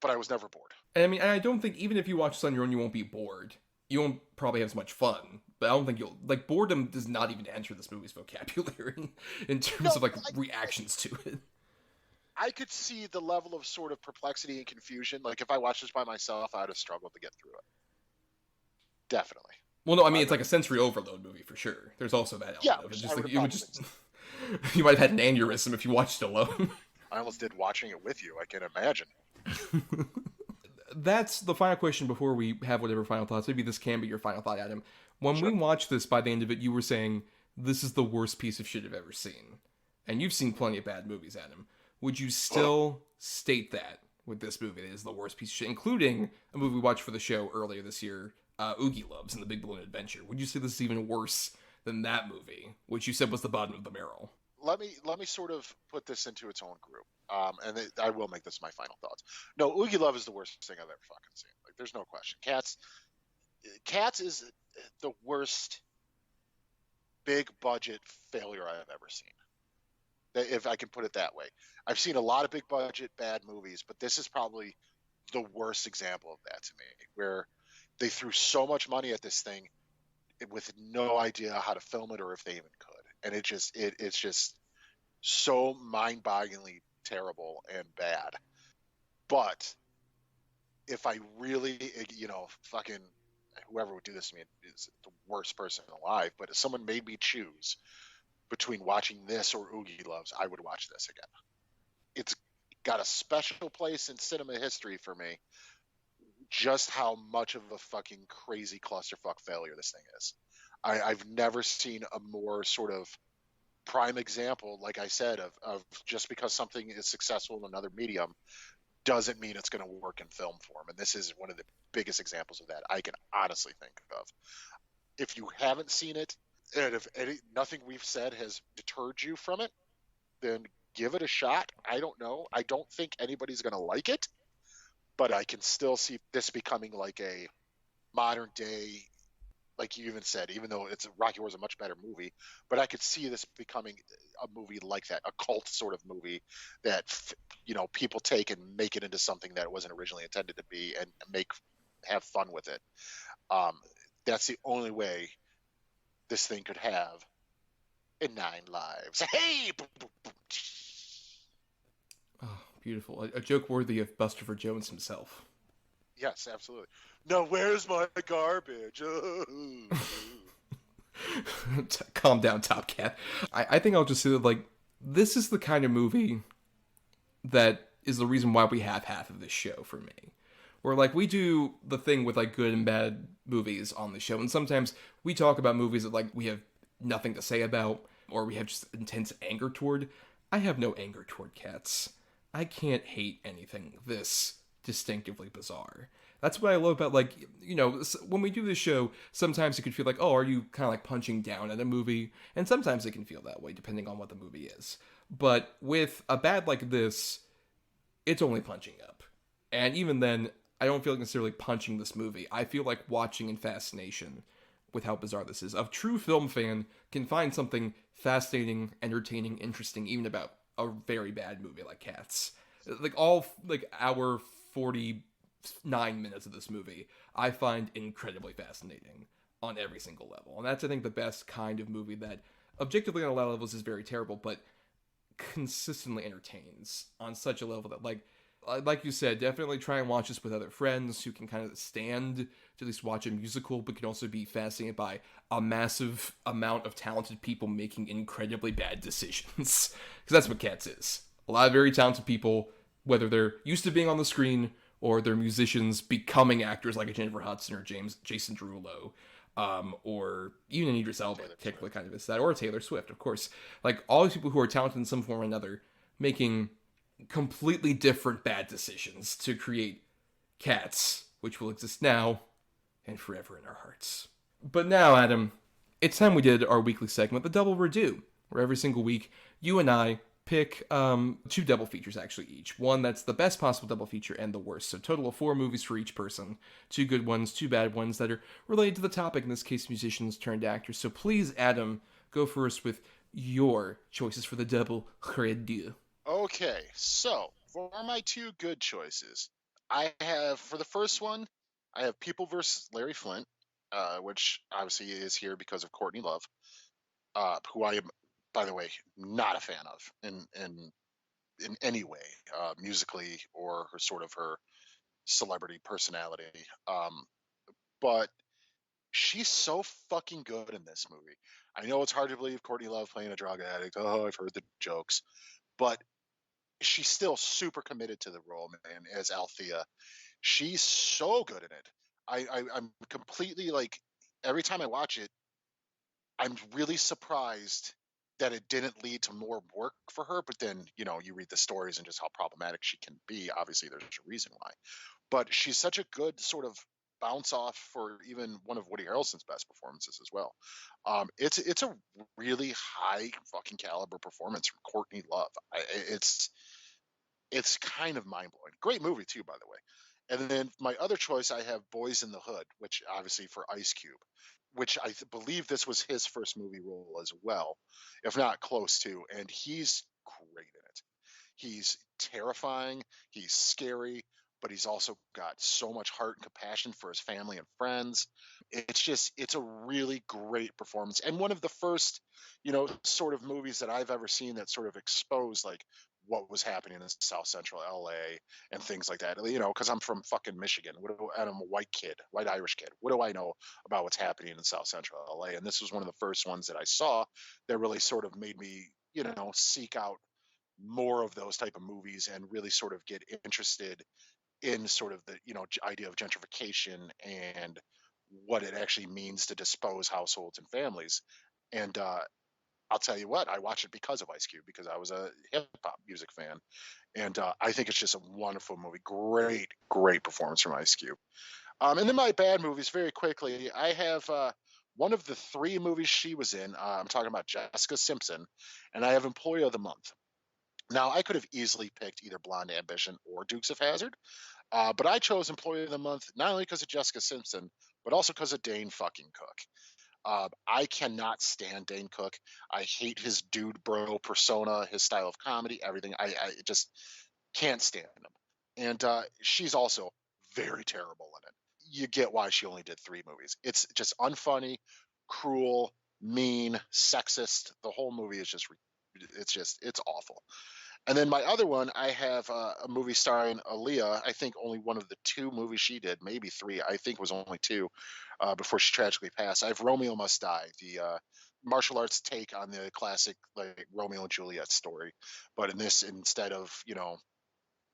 C: but I was never bored.
B: And I mean, I don't think even if you watch this on your own, you won't be bored. You won't probably have as much fun, but I don't think you'll like boredom does not even enter this movie's vocabulary in terms of like reactions to it.
C: I could see the level of sort of perplexity and confusion. Like if I watched this by myself, I'd have struggled to get through it. Definitely.
B: Well, no, I mean it's like a sensory overload movie for sure. There's also that element of it. Just like you would just you might have had an aneurysm if you watched it alone.
C: I almost did watching it with you. I can imagine.
B: That's the final question before we have whatever final thoughts. Maybe this can be your final thought, Adam. When we watched this, by the end of it, you were saying, this is the worst piece of shit I've ever seen. And you've seen plenty of bad movies, Adam. Would you still state that with this movie? It is the worst piece of shit, including a movie we watched for the show earlier this year, Oogie Loves and the Big Balloon Adventure. Would you say this is even worse than that movie, which you said was the bottom of the barrel?
C: Let me sort of put this into its own group, I will make this my final thoughts. No, Oogie Love is the worst thing I've ever fucking seen. Like, there's no question. Cats is the worst big budget failure I've ever seen. If I can put it that way, I've seen a lot of big budget bad movies, but this is probably the worst example of that to me, where they threw so much money at this thing with no idea how to film it or if they even could. And it's just so mind-bogglingly terrible and bad. But if I really, fucking whoever would do this to me is the worst person alive. But if someone made me choose between watching this or Oogie Loves, I would watch this again. It's got a special place in cinema history for me, just how much of a fucking crazy clusterfuck failure this thing is. I've never seen a more sort of prime example, like I said, of just because something is successful in another medium doesn't mean it's going to work in film form. And this is one of the biggest examples of that I can honestly think of. If you haven't seen it, and if nothing we've said has deterred you from it, then give it a shot. I don't know. I don't think anybody's going to like it, but I can still see this becoming like a modern day, like you even said, even though Rocky Horror is a much better movie, but I could see this becoming a movie like that, a cult sort of movie that, people take and make it into something that it wasn't originally intended to be and have fun with it. That's the only way this thing could have in 9 lives. Hey!
B: Oh, beautiful. A joke worthy of Buster Jones himself.
C: Yes, absolutely. Now, where's my garbage?
B: Calm down, Top Cat. I think I'll just say that, like, this is the kind of movie that is the reason why we have half of this show for me. Where, like, we do the thing with, like, good and bad movies on the show, and sometimes we talk about movies that, like, we have nothing to say about, or we have just intense anger toward. I have no anger toward Cats. I can't hate anything this distinctively bizarre. That's what I love about, like, when we do this show, sometimes it can feel like, oh, are you kind of like punching down at a movie? And sometimes it can feel that way, depending on what the movie is. But with a bad like this, it's only punching up. And even then, I don't feel like necessarily punching this movie. I feel like watching in fascination with how bizarre this is. A true film fan can find something fascinating, entertaining, interesting, even about a very bad movie like Cats. Like, our 49 minutes of this movie, I find incredibly fascinating on every single level. And that's, I think, the best kind of movie that, objectively on a lot of levels, is very terrible, but consistently entertains on such a level that, like you said, definitely try and watch this with other friends who can kind of stand to at least watch a musical, but can also be fascinated by a massive amount of talented people making incredibly bad decisions. Because that's what Cats is. A lot of very talented people, whether they're used to being on the screen or they're musicians becoming actors like a Jennifer Hudson or Jason Derulo, or even Idris Elba, technically kind of is that, or Taylor Swift, of course. Like, all these people who are talented in some form or another, making completely different bad decisions to create Cats, which will exist now and forever in our hearts. But now, Adam, it's time we did our weekly segment, The Double Redo, where every single week, you and I pick 2 double features, actually, each. One that's the best possible double feature and the worst. So total of 4 movies for each person. 2 good ones, 2 bad ones that are related to the topic, in this case, musicians turned actors. So please, Adam, go first with your choices for the double credit.
C: Okay, so for my 2 good choices, I have, for the first one, I have People vs. Larry Flint, which obviously is here because of Courtney Love, who I am, by the way, not a fan of in any way, musically or her celebrity personality. But she's so fucking good in this movie. I know it's hard to believe Courtney Love playing a drug addict. Oh, I've heard the jokes, but she's still super committed to the role, man, as Althea. She's so good in it. I'm completely, like, every time I watch it, I'm really surprised that it didn't lead to more work for her. But then, you read the stories and just how problematic she can be. Obviously, there's a reason why. But she's such a good sort of bounce off for even one of Woody Harrelson's best performances as well. It's a really high fucking caliber performance from Courtney Love. It's kind of mind blowing. Great movie too, by the way. And then my other choice, I have Boys in the Hood, which obviously for Ice Cube, which I believe this was his first movie role as well, if not close to. And he's great in it. He's terrifying. He's scary, but he's also got so much heart and compassion for his family and friends. It's a really great performance. And one of the first, sort of movies that I've ever seen that sort of exposed, like, what was happening in South Central LA and things like that. Because I'm from fucking Michigan. And I'm a white Irish kid. What do I know about what's happening in South Central LA? And this was one of the first ones that I saw that really sort of made me, seek out more of those type of movies and really sort of get interested in sort of the, idea of gentrification and what it actually means to dispose households and families. And, I'll tell you what, I watched it because of Ice Cube, because I was a hip hop music fan. And I think it's just a wonderful movie. Great, great performance from Ice Cube. And then my bad movies, very quickly, I have one of the 3 movies she was in. I'm talking about Jessica Simpson, and I have Employee of the Month. Now, I could have easily picked either Blonde Ambition or Dukes of Hazzard, but I chose Employee of the Month not only because of Jessica Simpson, but also because of Dane fucking Cook. I cannot stand Dane Cook. I hate his dude bro persona, his style of comedy, everything. I just can't stand him. And she's also very terrible in it. You get why she only did 3 movies. It's just unfunny, cruel, mean, sexist. The whole movie is it's awful. And then my other one, I have a movie starring Aaliyah. I think only one of the 2 movies she did, maybe 3. I think it was only 2 before she tragically passed. I have Romeo Must Die, the martial arts take on the classic, like, Romeo and Juliet story. But in this, instead of,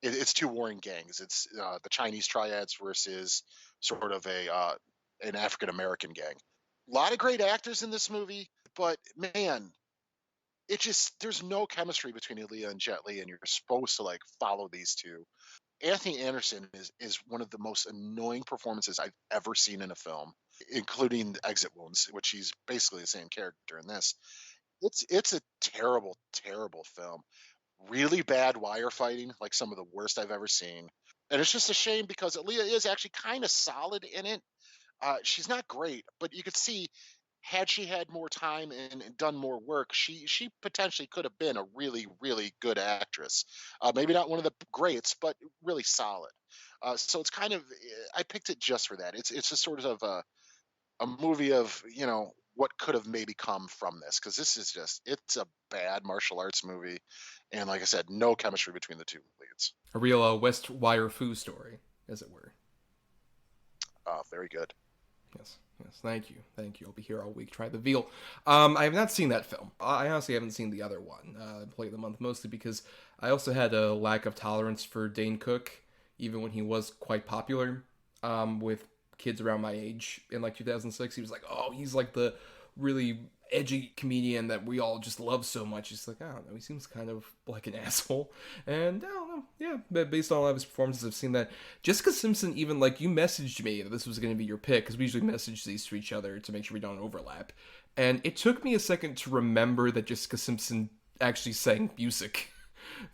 C: it's 2 warring gangs. It's the Chinese triads versus sort of an African American gang. A lot of great actors in this movie, but man, there's no chemistry between Aaliyah and Jet Li, and you're supposed to, like, follow these 2. Anthony Anderson is one of the most annoying performances I've ever seen in a film, including Exit Wounds, which he's basically the same character in this. It's a terrible, terrible film. Really bad wire fighting, like some of the worst I've ever seen. And it's just a shame because Aaliyah is actually kind of solid in it. She's not great, but you could see, had she had more time and done more work, she potentially could have been a really, really good actress. Maybe not one of the greats, but really solid. So it's kind of, I picked it just for that. It's just sort of a movie of, what could have maybe come from this, because this is it's a bad martial arts movie. And like I said, no chemistry between the 2 leads.
B: A real West Wire Fu story, as it were.
C: Very good.
B: Yes, thank you. I'll be here all week. Try the veal. I have not seen that film. I honestly haven't seen the other one, Employee of the Month, mostly because I also had a lack of tolerance for Dane Cook, even when he was quite popular with kids around my age in, like, 2006. He was like, oh, he's like the really edgy comedian that we all just love so much. It's like, I don't know, he seems kind of like an asshole. And I don't know, yeah, but based on a lot of his performances, I've seen that. Jessica Simpson, even, like, you messaged me that this was going to be your pick, because we usually message these to each other to make sure we don't overlap. And it took me a second to remember that Jessica Simpson actually sang music.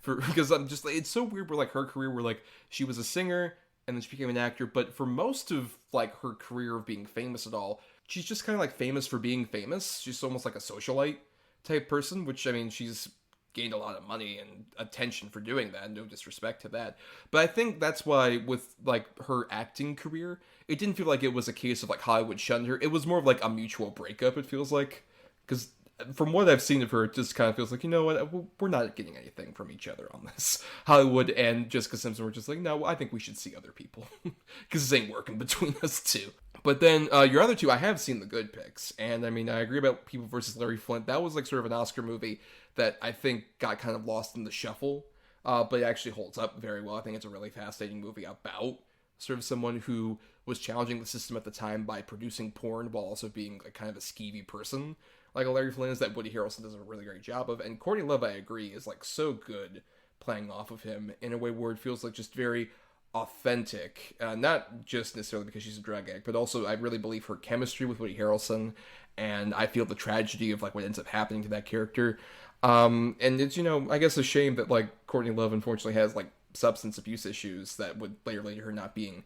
B: Because I'm just, it's so weird where, like, her career where, like, she was a singer, and then she became an actor, but for most of, like, her career of being famous at all, she's just kind of, like, famous for being famous. She's almost like a socialite type person, which, I mean, she's gained a lot of money and attention for doing that, no disrespect to that. But I think that's why, with, like, her acting career, it didn't feel like it was a case of, like, Hollywood shunned her. It was more of, like, a mutual breakup, it feels like. Because from what I've seen of her, it just kind of feels like, you know what, we're not getting anything from each other on this. Hollywood and Jessica Simpson were just like, no, I think we should see other people. Because this ain't working between us two. But then, your other two, I have seen the good picks. And, I mean, I agree about People vs. Larry Flint. That was, like, sort of an Oscar movie that I think got kind of lost in the shuffle. But it actually holds up very well. I think it's a really fascinating movie about sort of someone who was challenging the system at the time by producing porn while also being, like, kind of a skeevy person. Like Larry Flynn is, that Woody Harrelson does a really great job of. And Courtney Love, I agree, is, like, so good playing off of him in a way where it feels like just very authentic. Not just necessarily because she's a drug addict, but also I really believe her chemistry with Woody Harrelson. And I feel the tragedy of, like, what ends up happening to that character. And it's, you know, I guess a shame that, like, Courtney Love unfortunately has, like, substance abuse issues that would later lead to her not being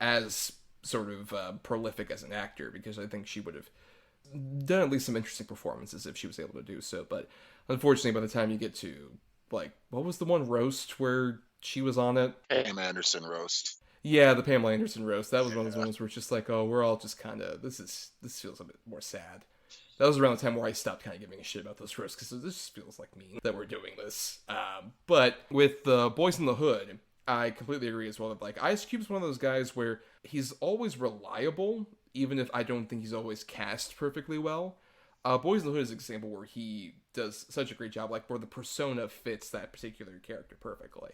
B: as sort of prolific as an actor, because I think she would have done at least some interesting performances if she was able to do so. But unfortunately, by the time you get to, like, what was the one roast where she was on it?
C: Pam Anderson roast.
B: Yeah, the Pamela Anderson roast. That was one of those ones where it's just like, oh, we're all just kind of, this feels a bit more sad. That was around the time where I stopped kind of giving a shit about those roasts, because this just feels like mean that we're doing this. But with the Boys in the Hood, I completely agree as well. That, like, Ice Cube's one of those guys where he's always reliable, even if I don't think he's always cast perfectly well. Boys in the Hood is an example where he does such a great job, like, where the persona fits that particular character perfectly.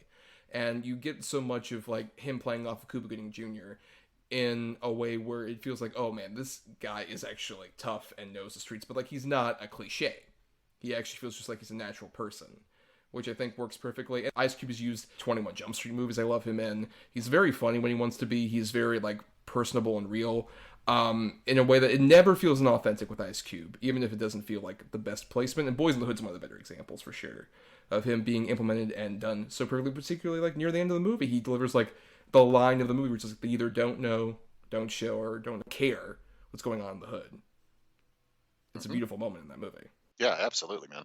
B: And you get so much of, like, him playing off of Cuba Gooding Jr. in a way where it feels like, oh man, this guy is actually tough and knows the streets, but, like, he's not a cliche. He actually feels just like he's a natural person, which I think works perfectly. And Ice Cube has used 21 Jump Street movies. I love him in. He's very funny when he wants to be. He's very, like, personable and real, in a way that it never feels inauthentic with Ice Cube, even if it doesn't feel like the best placement. And Boys in the Hood's one of the better examples, for sure, of him being implemented and done so perfectly, particularly, like, near the end of the movie. He delivers, like, the line of the movie, which is, like, they either don't know, don't show, or don't care what's going on in the hood. It's a beautiful moment in that movie.
C: Yeah, absolutely, man.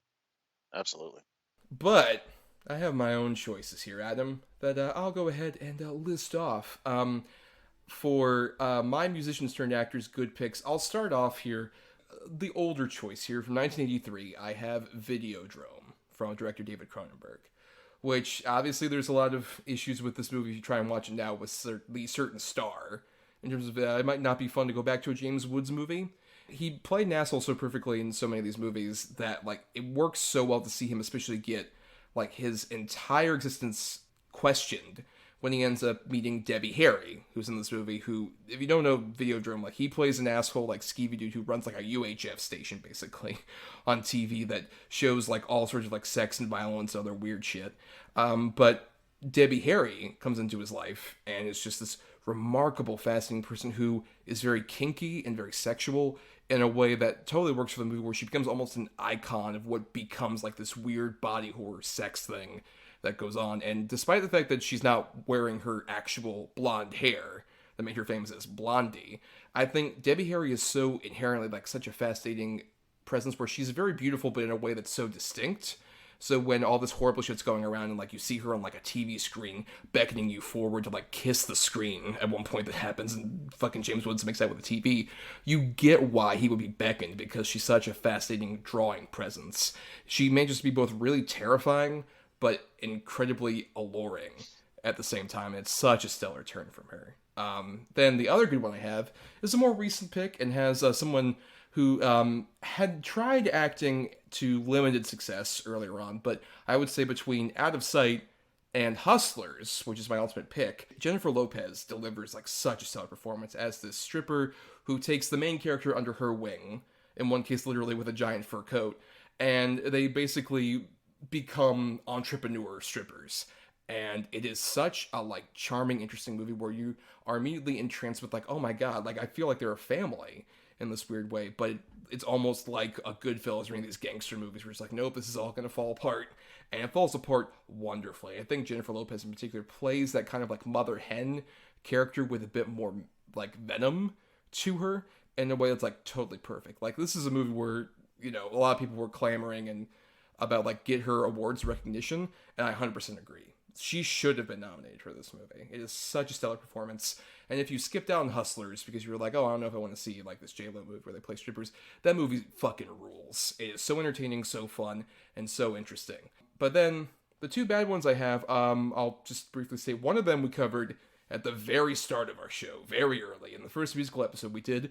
C: Absolutely.
B: But I have my own choices here, Adam, that I'll go ahead and list off. For my musicians turned actors good picks, I'll start off here. The older choice here from 1983, I have Videodrome from director David Cronenberg, which obviously there's a lot of issues with this movie if you try and watch it now with the certain star, in terms of it might not be fun to go back to a James Woods movie. He played an asshole so perfectly in so many of these movies that, like, it works so well to see him especially get, like, his entire existence questioned when he ends up meeting Debbie Harry, who's in this movie, who, if you don't know Videodrome, like, he plays an asshole, like, skeevy dude who runs, like, a UHF station, basically, on TV that shows, like, all sorts of, like, sex and violence and other weird shit. But Debbie Harry comes into his life and is just this remarkable, fascinating person who is very kinky and very sexual in a way that totally works for the movie, where she becomes almost an icon of what becomes, like, this weird body horror sex thing that goes on. And despite the fact that she's not wearing her actual blonde hair that made her famous as Blondie, I think Debbie Harry is so inherently, like, such a fascinating presence, where she's very beautiful, but in a way that's so distinct. So when all this horrible shit's going around and, like, you see her on, like, a TV screen beckoning you forward to, like, kiss the screen at one point that happens, and fucking James Woods makes that with the TV, you get why he would be beckoned, because she's such a fascinating drawing presence. She manages to be both really terrifying but incredibly alluring at the same time, and it's such a stellar turn from her. Then the other good one I have is a more recent pick, and has someone who had tried acting to limited success earlier on, but I would say between Out of Sight and Hustlers, which is my ultimate pick, Jennifer Lopez delivers, like, such a stellar performance as this stripper who takes the main character under her wing, in one case literally with a giant fur coat, and they basically become entrepreneur strippers. And it is such a, like, charming, interesting movie where you are immediately entranced with, like, oh my god, like, I feel like they're a family in this weird way. But it's almost like a Goodfellas or any of these gangster movies where it's like, nope, this is all going to fall apart. And it falls apart wonderfully. I think Jennifer Lopez in particular plays that kind of like mother hen character with a bit more like venom to her in a way that's like totally perfect. Like, this is a movie where, you know, a lot of people were clamoring and about like get her awards recognition, and I 100% agree. She should have been nominated for this movie. It is such a stellar performance. And if you skipped out on Hustlers because you were like, oh, I don't know if I want to see like this J-Lo movie where they play strippers, that movie fucking rules. It is so entertaining, so fun, and so interesting. But then the two bad ones I have, I'll just briefly say one of them we covered at the very start of our show, very early, in the first musical episode we did,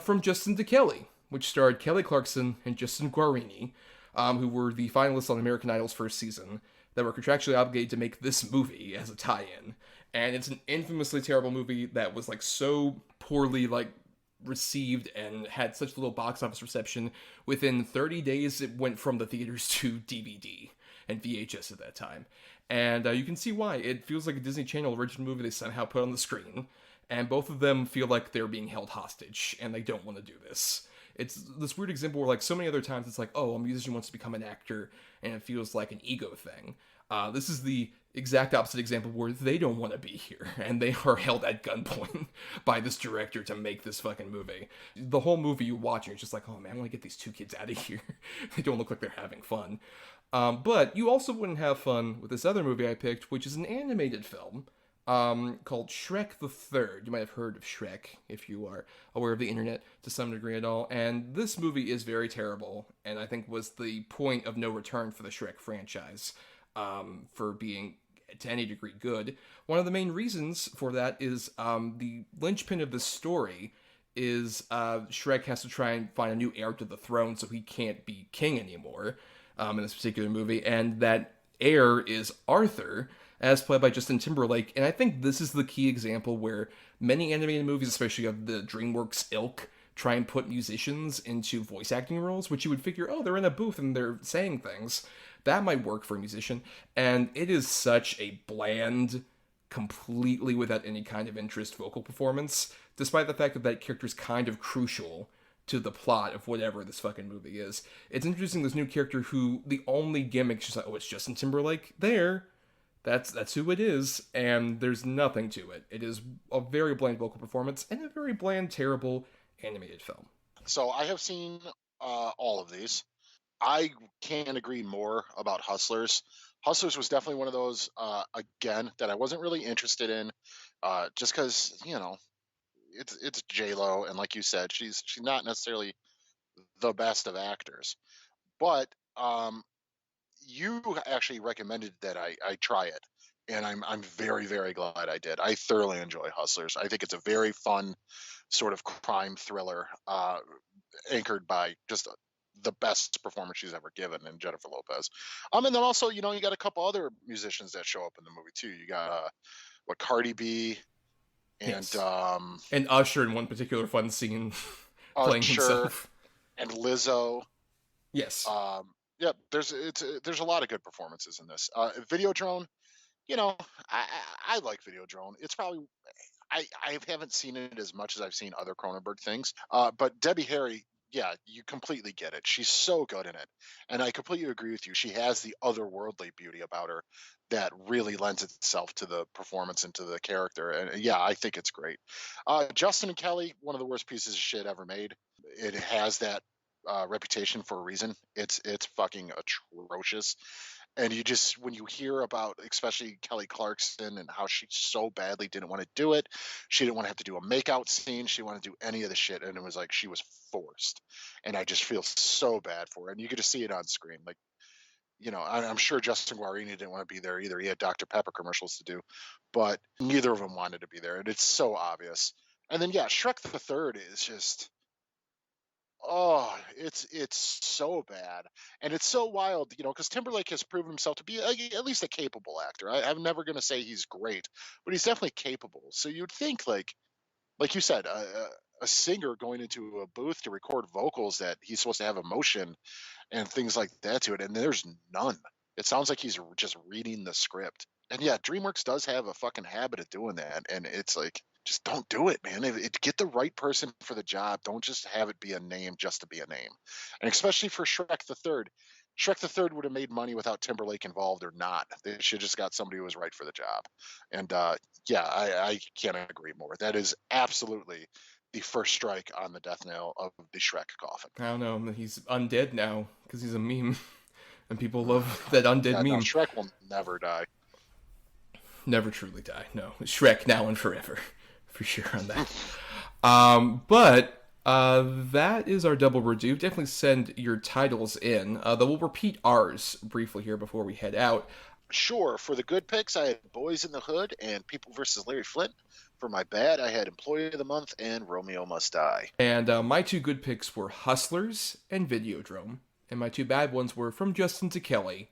B: From Justin to Kelly, which starred Kelly Clarkson and Justin Guarini, who were the finalists on American Idol's first season, that were contractually obligated to make this movie as a tie-in. And it's an infamously terrible movie that was like so poorly like received and had such little box office reception. Within 30 days, it went from the theaters to DVD and VHS at that time. And you can see why. It feels like a Disney Channel original movie they somehow put on the screen. And both of them feel like they're being held hostage, and they don't want to do this. It's this weird example where, like, so many other times it's like, oh, a musician wants to become an actor, and it feels like an ego thing. This is the exact opposite example where they don't want to be here, and they are held at gunpoint by this director to make this fucking movie. The whole movie you watch, you're just like, oh man, I want to get these two kids out of here. They don't look like they're having fun. But you also wouldn't have fun with this other movie I picked, which is an animated film called Shrek the Third. You might have heard of Shrek if you are aware of the internet to some degree at all. And this movie is very terrible, and I think was the point of no return for the Shrek franchise, for being to any degree good. One of the main reasons for that is the linchpin of the story is Shrek has to try and find a new heir to the throne, so he can't be king anymore in this particular movie, and that heir is Arthur, as played by Justin Timberlake. And I think this is the key example where many animated movies, especially of the DreamWorks ilk, try and put musicians into voice acting roles, which you would figure, oh, they're in a booth and they're saying things. That might work for a musician. And it is such a bland, completely without any kind of interest vocal performance, despite the fact that that character is kind of crucial to the plot of whatever this fucking movie is. It's introducing this new character who the only gimmick is just like, oh, it's Justin Timberlake there. That's who it is, and there's nothing to it. It is a very bland vocal performance and a very bland, terrible animated film.
C: So I have seen all of these. I can't agree more about Hustlers. Hustlers was definitely one of those, again, that I wasn't really interested in, just because, you know, it's J-Lo, and like you said, she's not necessarily the best of actors. But you actually recommended that I try it, and I'm very, very glad I did. I thoroughly enjoy Hustlers. I think it's a very fun sort of crime thriller, anchored by just the best performance she's ever given in Jennifer Lopez. And then also, you know, you got a couple other musicians that show up in the movie too. You got Cardi B and
B: yes. And Usher in one particular fun scene playing himself, and
C: Lizzo.
B: Yes.
C: Yeah, there's a lot of good performances in this. Videodrome, you know, I like Videodrome. It's probably I haven't seen it as much as I've seen other Cronenberg things. But Debbie Harry, yeah, you completely get it. She's so good in it, and I completely agree with you. She has the otherworldly beauty about her that really lends itself to the performance and to the character. And yeah, I think it's great. Justin and Kelly, one of the worst pieces of shit ever made. It has that reputation for a reason. It's fucking atrocious. And you just, when you hear about especially Kelly Clarkson and how she so badly didn't want to do it, she didn't want to have to do a makeout scene, she didn't want to do any of the shit, and it was like she was forced. And I just feel so bad for her. And you get to see it on screen. Like, you know, I'm sure Justin Guarini didn't want to be there either. He had Dr. Pepper commercials to do, but neither of them wanted to be there, and it's so obvious. And then yeah, Shrek the Third is just, oh, it's so bad, and it's so wild, you know, because Timberlake has proven himself to be at least a capable actor. I'm never going to say he's great, but he's definitely capable. So you'd think, like you said, a singer going into a booth to record vocals that he's supposed to have emotion and things like that to it, and there's none. It sounds like he's just reading the script. And yeah, DreamWorks does have a fucking habit of doing that, and it's like, just don't do it, man. Get the right person for the job. Don't just have it be a name just to be a name. And especially for Shrek the Third. Shrek the Third would have made money without Timberlake involved or not. They should have just got somebody who was right for the job. And I can't agree more. That is absolutely the first strike on the death nail of the Shrek coffin.
B: I don't know. He's undead now because he's a meme. And people love that undead meme.
C: No, Shrek will never die.
B: Never truly die. No. Shrek now and forever. For sure on that. But that is our double redo. Definitely send your titles in. Though we'll repeat ours briefly here before we head out.
C: Sure. For the good picks, I had Boys in the Hood and People vs. Larry Flint. For my bad, I had Employee of the Month and Romeo Must Die.
B: And my two good picks were Hustlers and Videodrome. And my two bad ones were From Justin to Kelly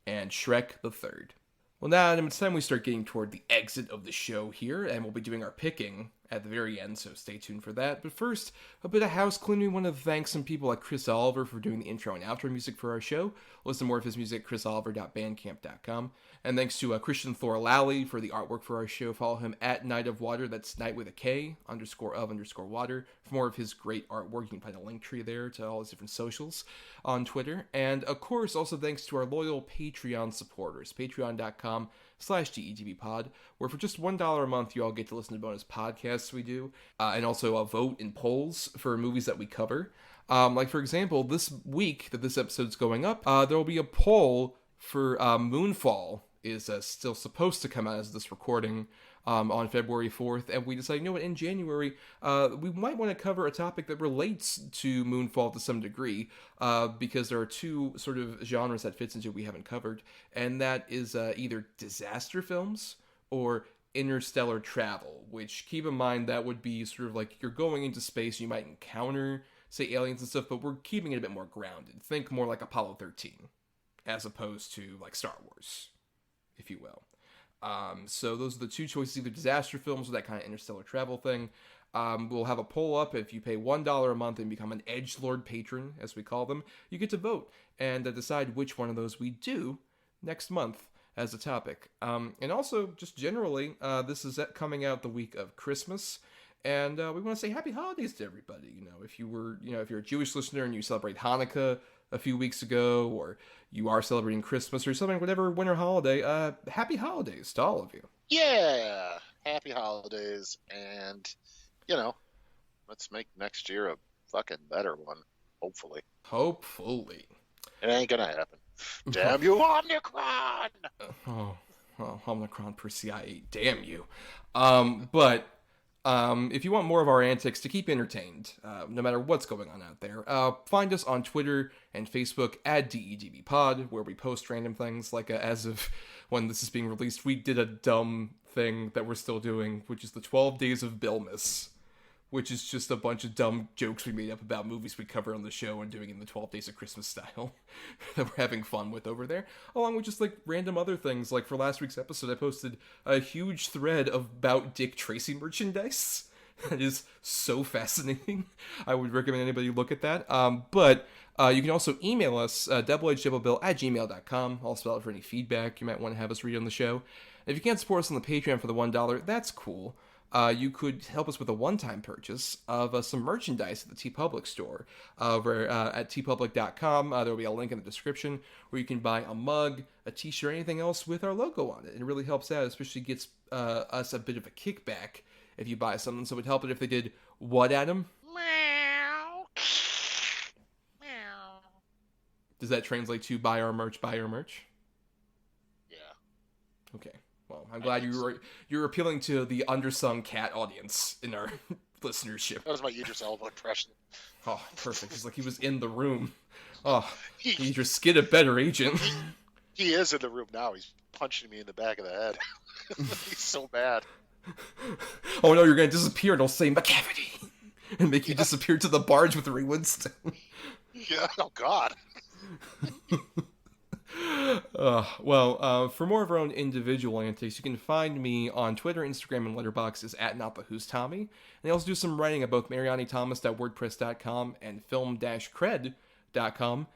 B: and Shrek the Third. Well, now it's time we start getting toward the exit of the show here, and we'll be doing our picking at the very end, so stay tuned for that. But first, a bit of house cleaning. We want to thank some people like Chris Oliver for doing the intro and outro music for our show. Listen to more of his music at chrisoliver.bandcamp.com. And thanks to Christian Thorlally for the artwork for our show. Follow him at Night of Water. That's Night with a K, _of_water. For more of his great artwork, you can find a link tree there to all his different socials on Twitter. And of course, also thanks to our loyal Patreon supporters, patreon.com/DEDBpod, where for just $1 a month, you all get to listen to bonus podcasts we do, and also vote in polls for movies that we cover. Like, for example, this week that this episode's going up, there will be a poll for Moonfall is still supposed to come out as this recording on February 4th, and we decided, you know what, in January, we might want to cover a topic that relates to Moonfall to some degree, because there are two sort of genres that fits into we haven't covered, and that is either disaster films or interstellar travel, which, keep in mind, that would be sort of like you're going into space, you might encounter, say, aliens and stuff, but we're keeping it a bit more grounded. Think more like Apollo 13, as opposed to, like, Star Wars, if you will. So those are the two choices, either disaster films or that kind of interstellar travel thing. We'll have a poll up. If you pay $1 a month and become an edgelord patron, as we call them, you get to vote and decide which one of those we do next month as a topic. And also, just generally, this is coming out the week of Christmas, and we want to say happy holidays to everybody. You know, if you're a Jewish listener and you celebrate Hanukkah a few weeks ago, or you are celebrating Christmas or something, whatever winter holiday, happy holidays to all of you.
C: Yeah, happy holidays, and, let's make next year a fucking better one, hopefully.
B: Hopefully.
C: It ain't gonna happen. Damn you, Omicron!
B: Omicron per CIA, damn you. But if you want more of our antics to keep entertained, no matter what's going on out there, find us on Twitter and Facebook at DEDBpod, where we post random things. Like as of when this is being released, we did a dumb thing that we're still doing, which is the 12 Days of Billmas, which is just a bunch of dumb jokes we made up about movies we cover on the show and doing it in the 12 Days of Christmas style that we're having fun with over there, along with just like random other things. Like for last week's episode, I posted a huge thread about Dick Tracy merchandise. That is so fascinating. I would recommend anybody look at that. But you can also email us, doubleedgedoublebill@gmail.com. I'll spell it for any feedback you might want to have us read on the show. If you can't support us on the Patreon for the $1, that's cool. You could help us with a one-time purchase of some merchandise at the TeePublic store over at teepublic.com. There will be a link in the description where you can buy a mug, a t-shirt, anything else with our logo on it. It really helps out, especially gets us a bit of a kickback if you buy something. So it would help it if they did what, Adam?
C: Meow.
B: Does that translate to buy our merch, buy our merch?
C: Yeah.
B: Okay. Well, I'm glad you're appealing to the undersung cat audience in our listenership.
C: That was my Idris Elba impression.
B: Oh, perfect. It's like he was in the room. Oh, Idris, get a better agent.
C: He is in the room now. He's punching me in the back of the head. He's so bad.
B: Oh no, you're going to disappear and I'll say McCavity and make you disappear to the barge with Ray Winston.
C: Yeah, oh God.
B: For more of our own individual antics, you can find me on Twitter, Instagram, and Letterboxd is at NotTheWho'sTommy. And I also do some writing at both MarianiThomas.wordpress.com and film-cred.com.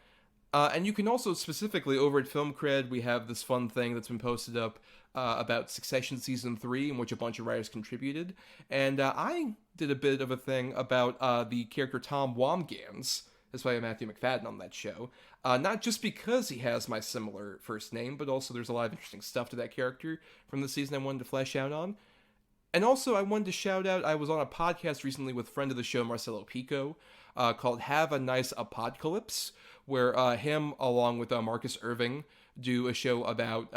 B: And you can also specifically over at Film Cred, we have this fun thing that's been posted up about Succession Season 3, in which a bunch of writers contributed. And I did a bit of a thing about the character Tom Wamgans. That's why I'm Matthew McFadden on that show. Not just because he has my similar first name, but also there's a lot of interesting stuff to that character from the season I wanted to flesh out on. And also, I wanted to shout out, I was on a podcast recently with friend of the show, Marcelo Pico, called Have a Nice Apocalypse, where him, along with Marcus Irving, do a show about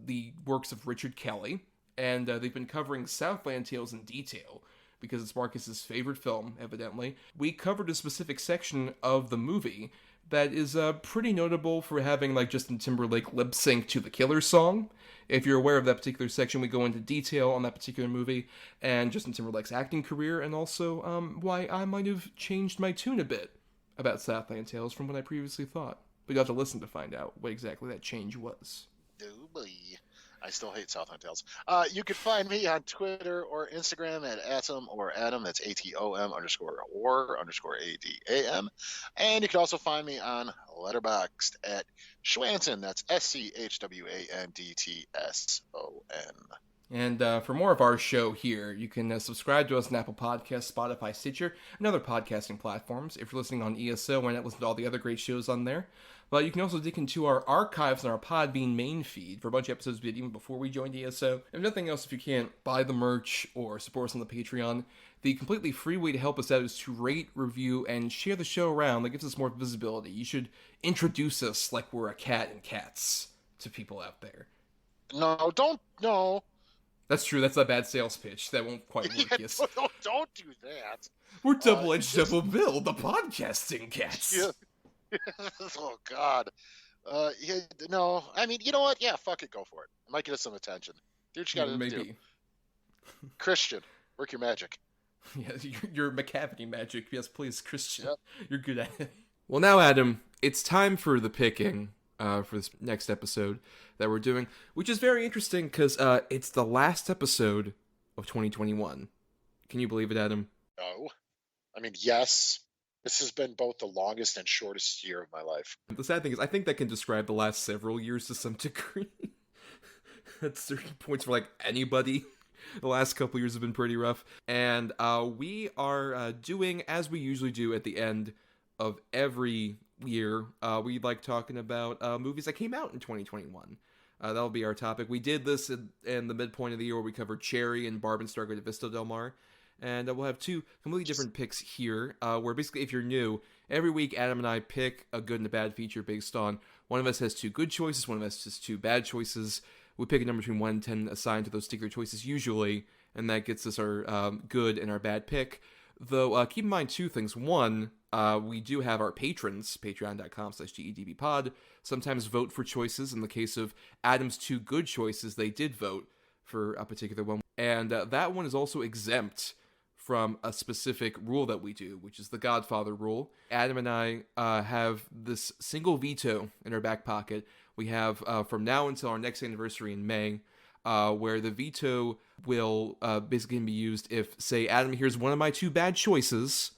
B: the works of Richard Kelly. And they've been covering Southland Tales in detail, because it's Marcus's favorite film, evidently. We covered a specific section of the movie that is pretty notable for having, like, Justin Timberlake lip-sync to the Killer song. If you're aware of that particular section, we go into detail on that particular movie, and Justin Timberlake's acting career, and also why I might have changed my tune a bit about Southland Tales from what I previously thought. But you have to listen to find out what exactly that change was.
C: Oh boy. I still hate Southland Tales. You can find me on Twitter or Instagram at Atom or Adam. That's ATOM_or_ADAM. And you can also find me on Letterboxd at Schwantson. That's SCHWANDTSON.
B: And for more of our show here, you can subscribe to us on Apple Podcasts, Spotify, Stitcher, and other podcasting platforms. If you're listening on ESO, why not listen to all the other great shows on there? But you can also dig into our archives on our Podbean main feed for a bunch of episodes we did even before we joined ESO. If nothing else, if you can't buy the merch or support us on the Patreon, the completely free way to help us out is to rate, review, and share the show around. That gives us more visibility. You should introduce us like we're a cat and cats to people out there.
C: No, no.
B: That's true. That's a bad sales pitch. That won't quite work, yes.
C: Don't do that.
B: We're Double-Edged Double Bill, the podcasting cats.
C: Yeah. Oh, God. No, I mean, you know what? Yeah, fuck it. Go for it. It might get us some attention. Do what you gotta do. Christian, work your magic.
B: Yeah, your McCavity magic. Yes, please, Christian.
C: Yep.
B: You're good at it. Well, now, Adam, it's time for the picking for this next episode that we're doing, which is very interesting because it's the last episode of 2021. Can you believe it, Adam?
C: No. I mean, yes. This has been both the longest and shortest year of my life.
B: The sad thing is, I think that can describe the last several years to some degree. At certain points for, like, anybody. The last couple years have been pretty rough. And we are doing, as we usually do at the end of every year, we like talking about movies that came out in 2021. That'll be our topic. We did this in the midpoint of the year where we covered Cherry and Barb and Star Go to Vista Del Mar. And we'll have two completely different picks here, where basically, if you're new, every week Adam and I pick a good and a bad feature based on one of us has two good choices, one of us has two bad choices. We pick a number between 1 and 10 assigned to those particular choices usually, and that gets us our good and our bad pick. Though, keep in mind two things. One, we do have our patrons, patreon.com/GEDBpod, sometimes vote for choices. In the case of Adam's two good choices, they did vote for a particular one. And that one is also exempt from a specific rule that we do, which is the Godfather rule. Adam and I have this single veto in our back pocket. We have from now until our next anniversary in May, where the veto will basically be used if, say, Adam hears one of my two bad choices,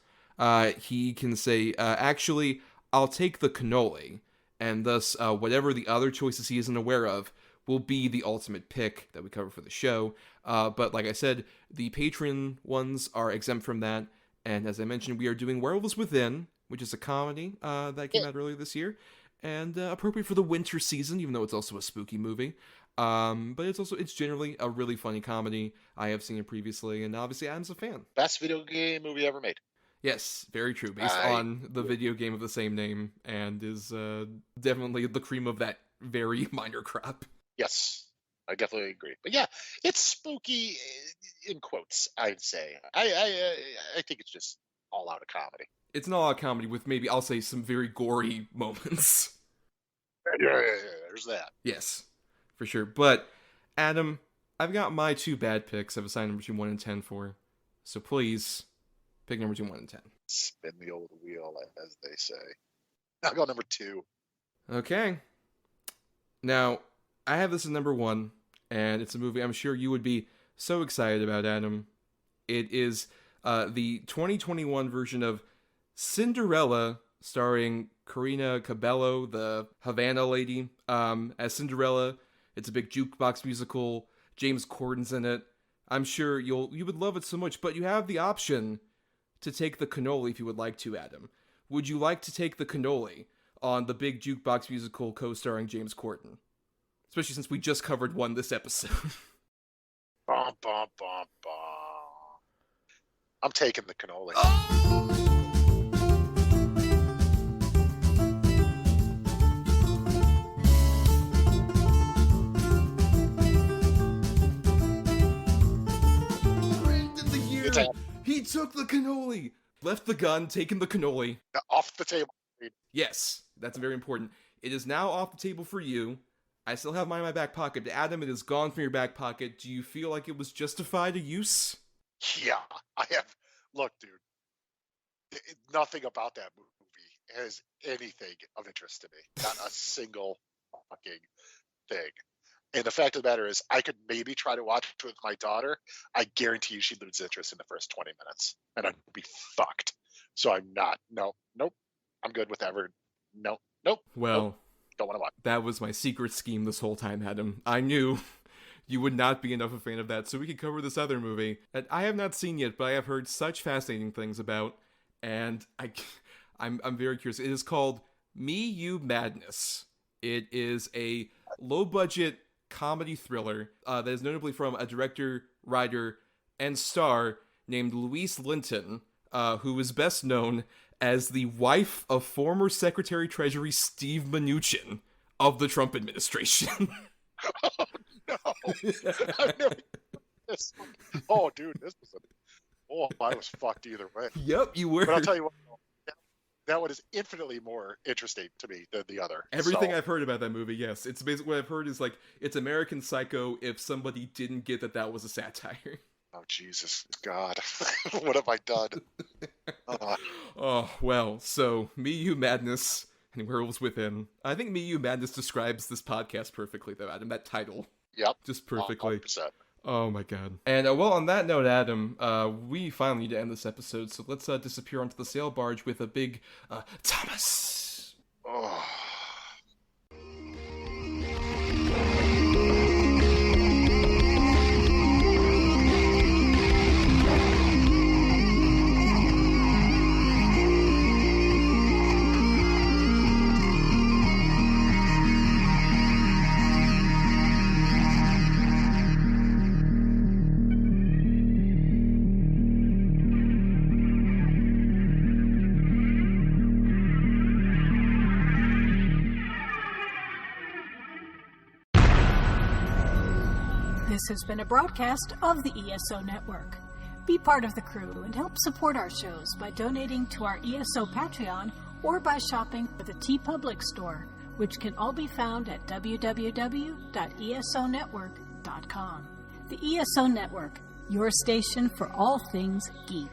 B: he can say, actually, I'll take the cannoli, and thus whatever the other choices he isn't aware of will be the ultimate pick that we cover for the show. But like I said, the Patreon ones are exempt from that. And as I mentioned, we are doing Werewolves Within, which is a comedy that came out earlier this year. And appropriate for the winter season, even though it's also a spooky movie. But it's generally a really funny comedy. I have seen it previously, and obviously Adam's a fan.
C: Best video game movie ever made.
B: Yes, very true. Based on the video game of the same name, and is definitely the cream of that very minor crop.
C: Yes, I definitely agree. But yeah, it's spooky in quotes, I'd say. I think it's just all out of comedy.
B: It's an all out comedy with maybe, I'll say, some very gory moments.
C: Yeah, there's that.
B: Yes, for sure. But, Adam, I've got my two bad picks I've assigned number between 1 and 10 for. So please, pick number between 1 and 10.
C: Spin the old wheel, as they say. I'll go number 2.
B: Okay. Now, I have this as number 1, and it's a movie I'm sure you would be so excited about, Adam. It is the 2021 version of Cinderella starring Karina Cabello, the Havana lady, as Cinderella. It's a big jukebox musical. James Corden's in it. I'm sure you would love it so much, but you have the option to take the cannoli if you would like to, Adam. Would you like to take the cannoli on the big jukebox musical co-starring James Corden? Especially since we just covered one this episode.
C: Bum, bum, bum, bum. I'm taking the cannoli.
B: He took the cannoli! Left the gun, taken the cannoli.
C: Off the table.
B: Yes, that's very important. It is now off the table for you. I still have mine in my back pocket. Adam, it is gone from your back pocket. Do you feel like it was justified a use?
C: Yeah, I have. Look, dude, nothing about that movie has anything of interest to me. Not a single fucking thing. And the fact of the matter is, I could maybe try to watch it with my daughter. I guarantee you she'd lose interest in the first 20 minutes. And I'd be fucked. So I'm not. Nope. I'm good with ever. Nope.
B: Well,
C: nope. Don't want to watch.
B: That was my secret scheme this whole time, Adam. I knew you would not be enough a fan of that, so we could cover this other movie that I have not seen yet, but I have heard such fascinating things about, and I'm very curious. It is called Me, You, Madness. It is a low-budget comedy thriller that is notably from a director, writer, and star named Louise Linton, who is best known as the wife of former Secretary Treasury Steve Mnuchin of the Trump administration.
C: Oh, no. I've never this. Oh, dude, this was I was fucked either way.
B: Yep, you were.
C: But I'll tell you what, that one is infinitely more interesting to me than the other.
B: Everything I've heard about that movie, yes. It's basically what I've heard is like, it's American Psycho if somebody didn't get that was a satire.
C: Oh, Jesus God. What have I done?
B: Oh, well, so Me, You, Madness, and Werewolves Within. I think Me, You, Madness describes this podcast perfectly, though, Adam. That title.
C: Yep.
B: Just perfectly.
C: 100%.
B: Oh, my God. And, well, on that note, Adam, we finally need to end this episode, so let's disappear onto the sail barge with a big, Thomas!
C: Oh.
A: This has been a broadcast of the ESO Network. Be part of the crew and help support our shows by donating to our ESO Patreon or by shopping at the TeePublic store, which can all be found at www.esonetwork.com. The ESO Network, your station for all things geek.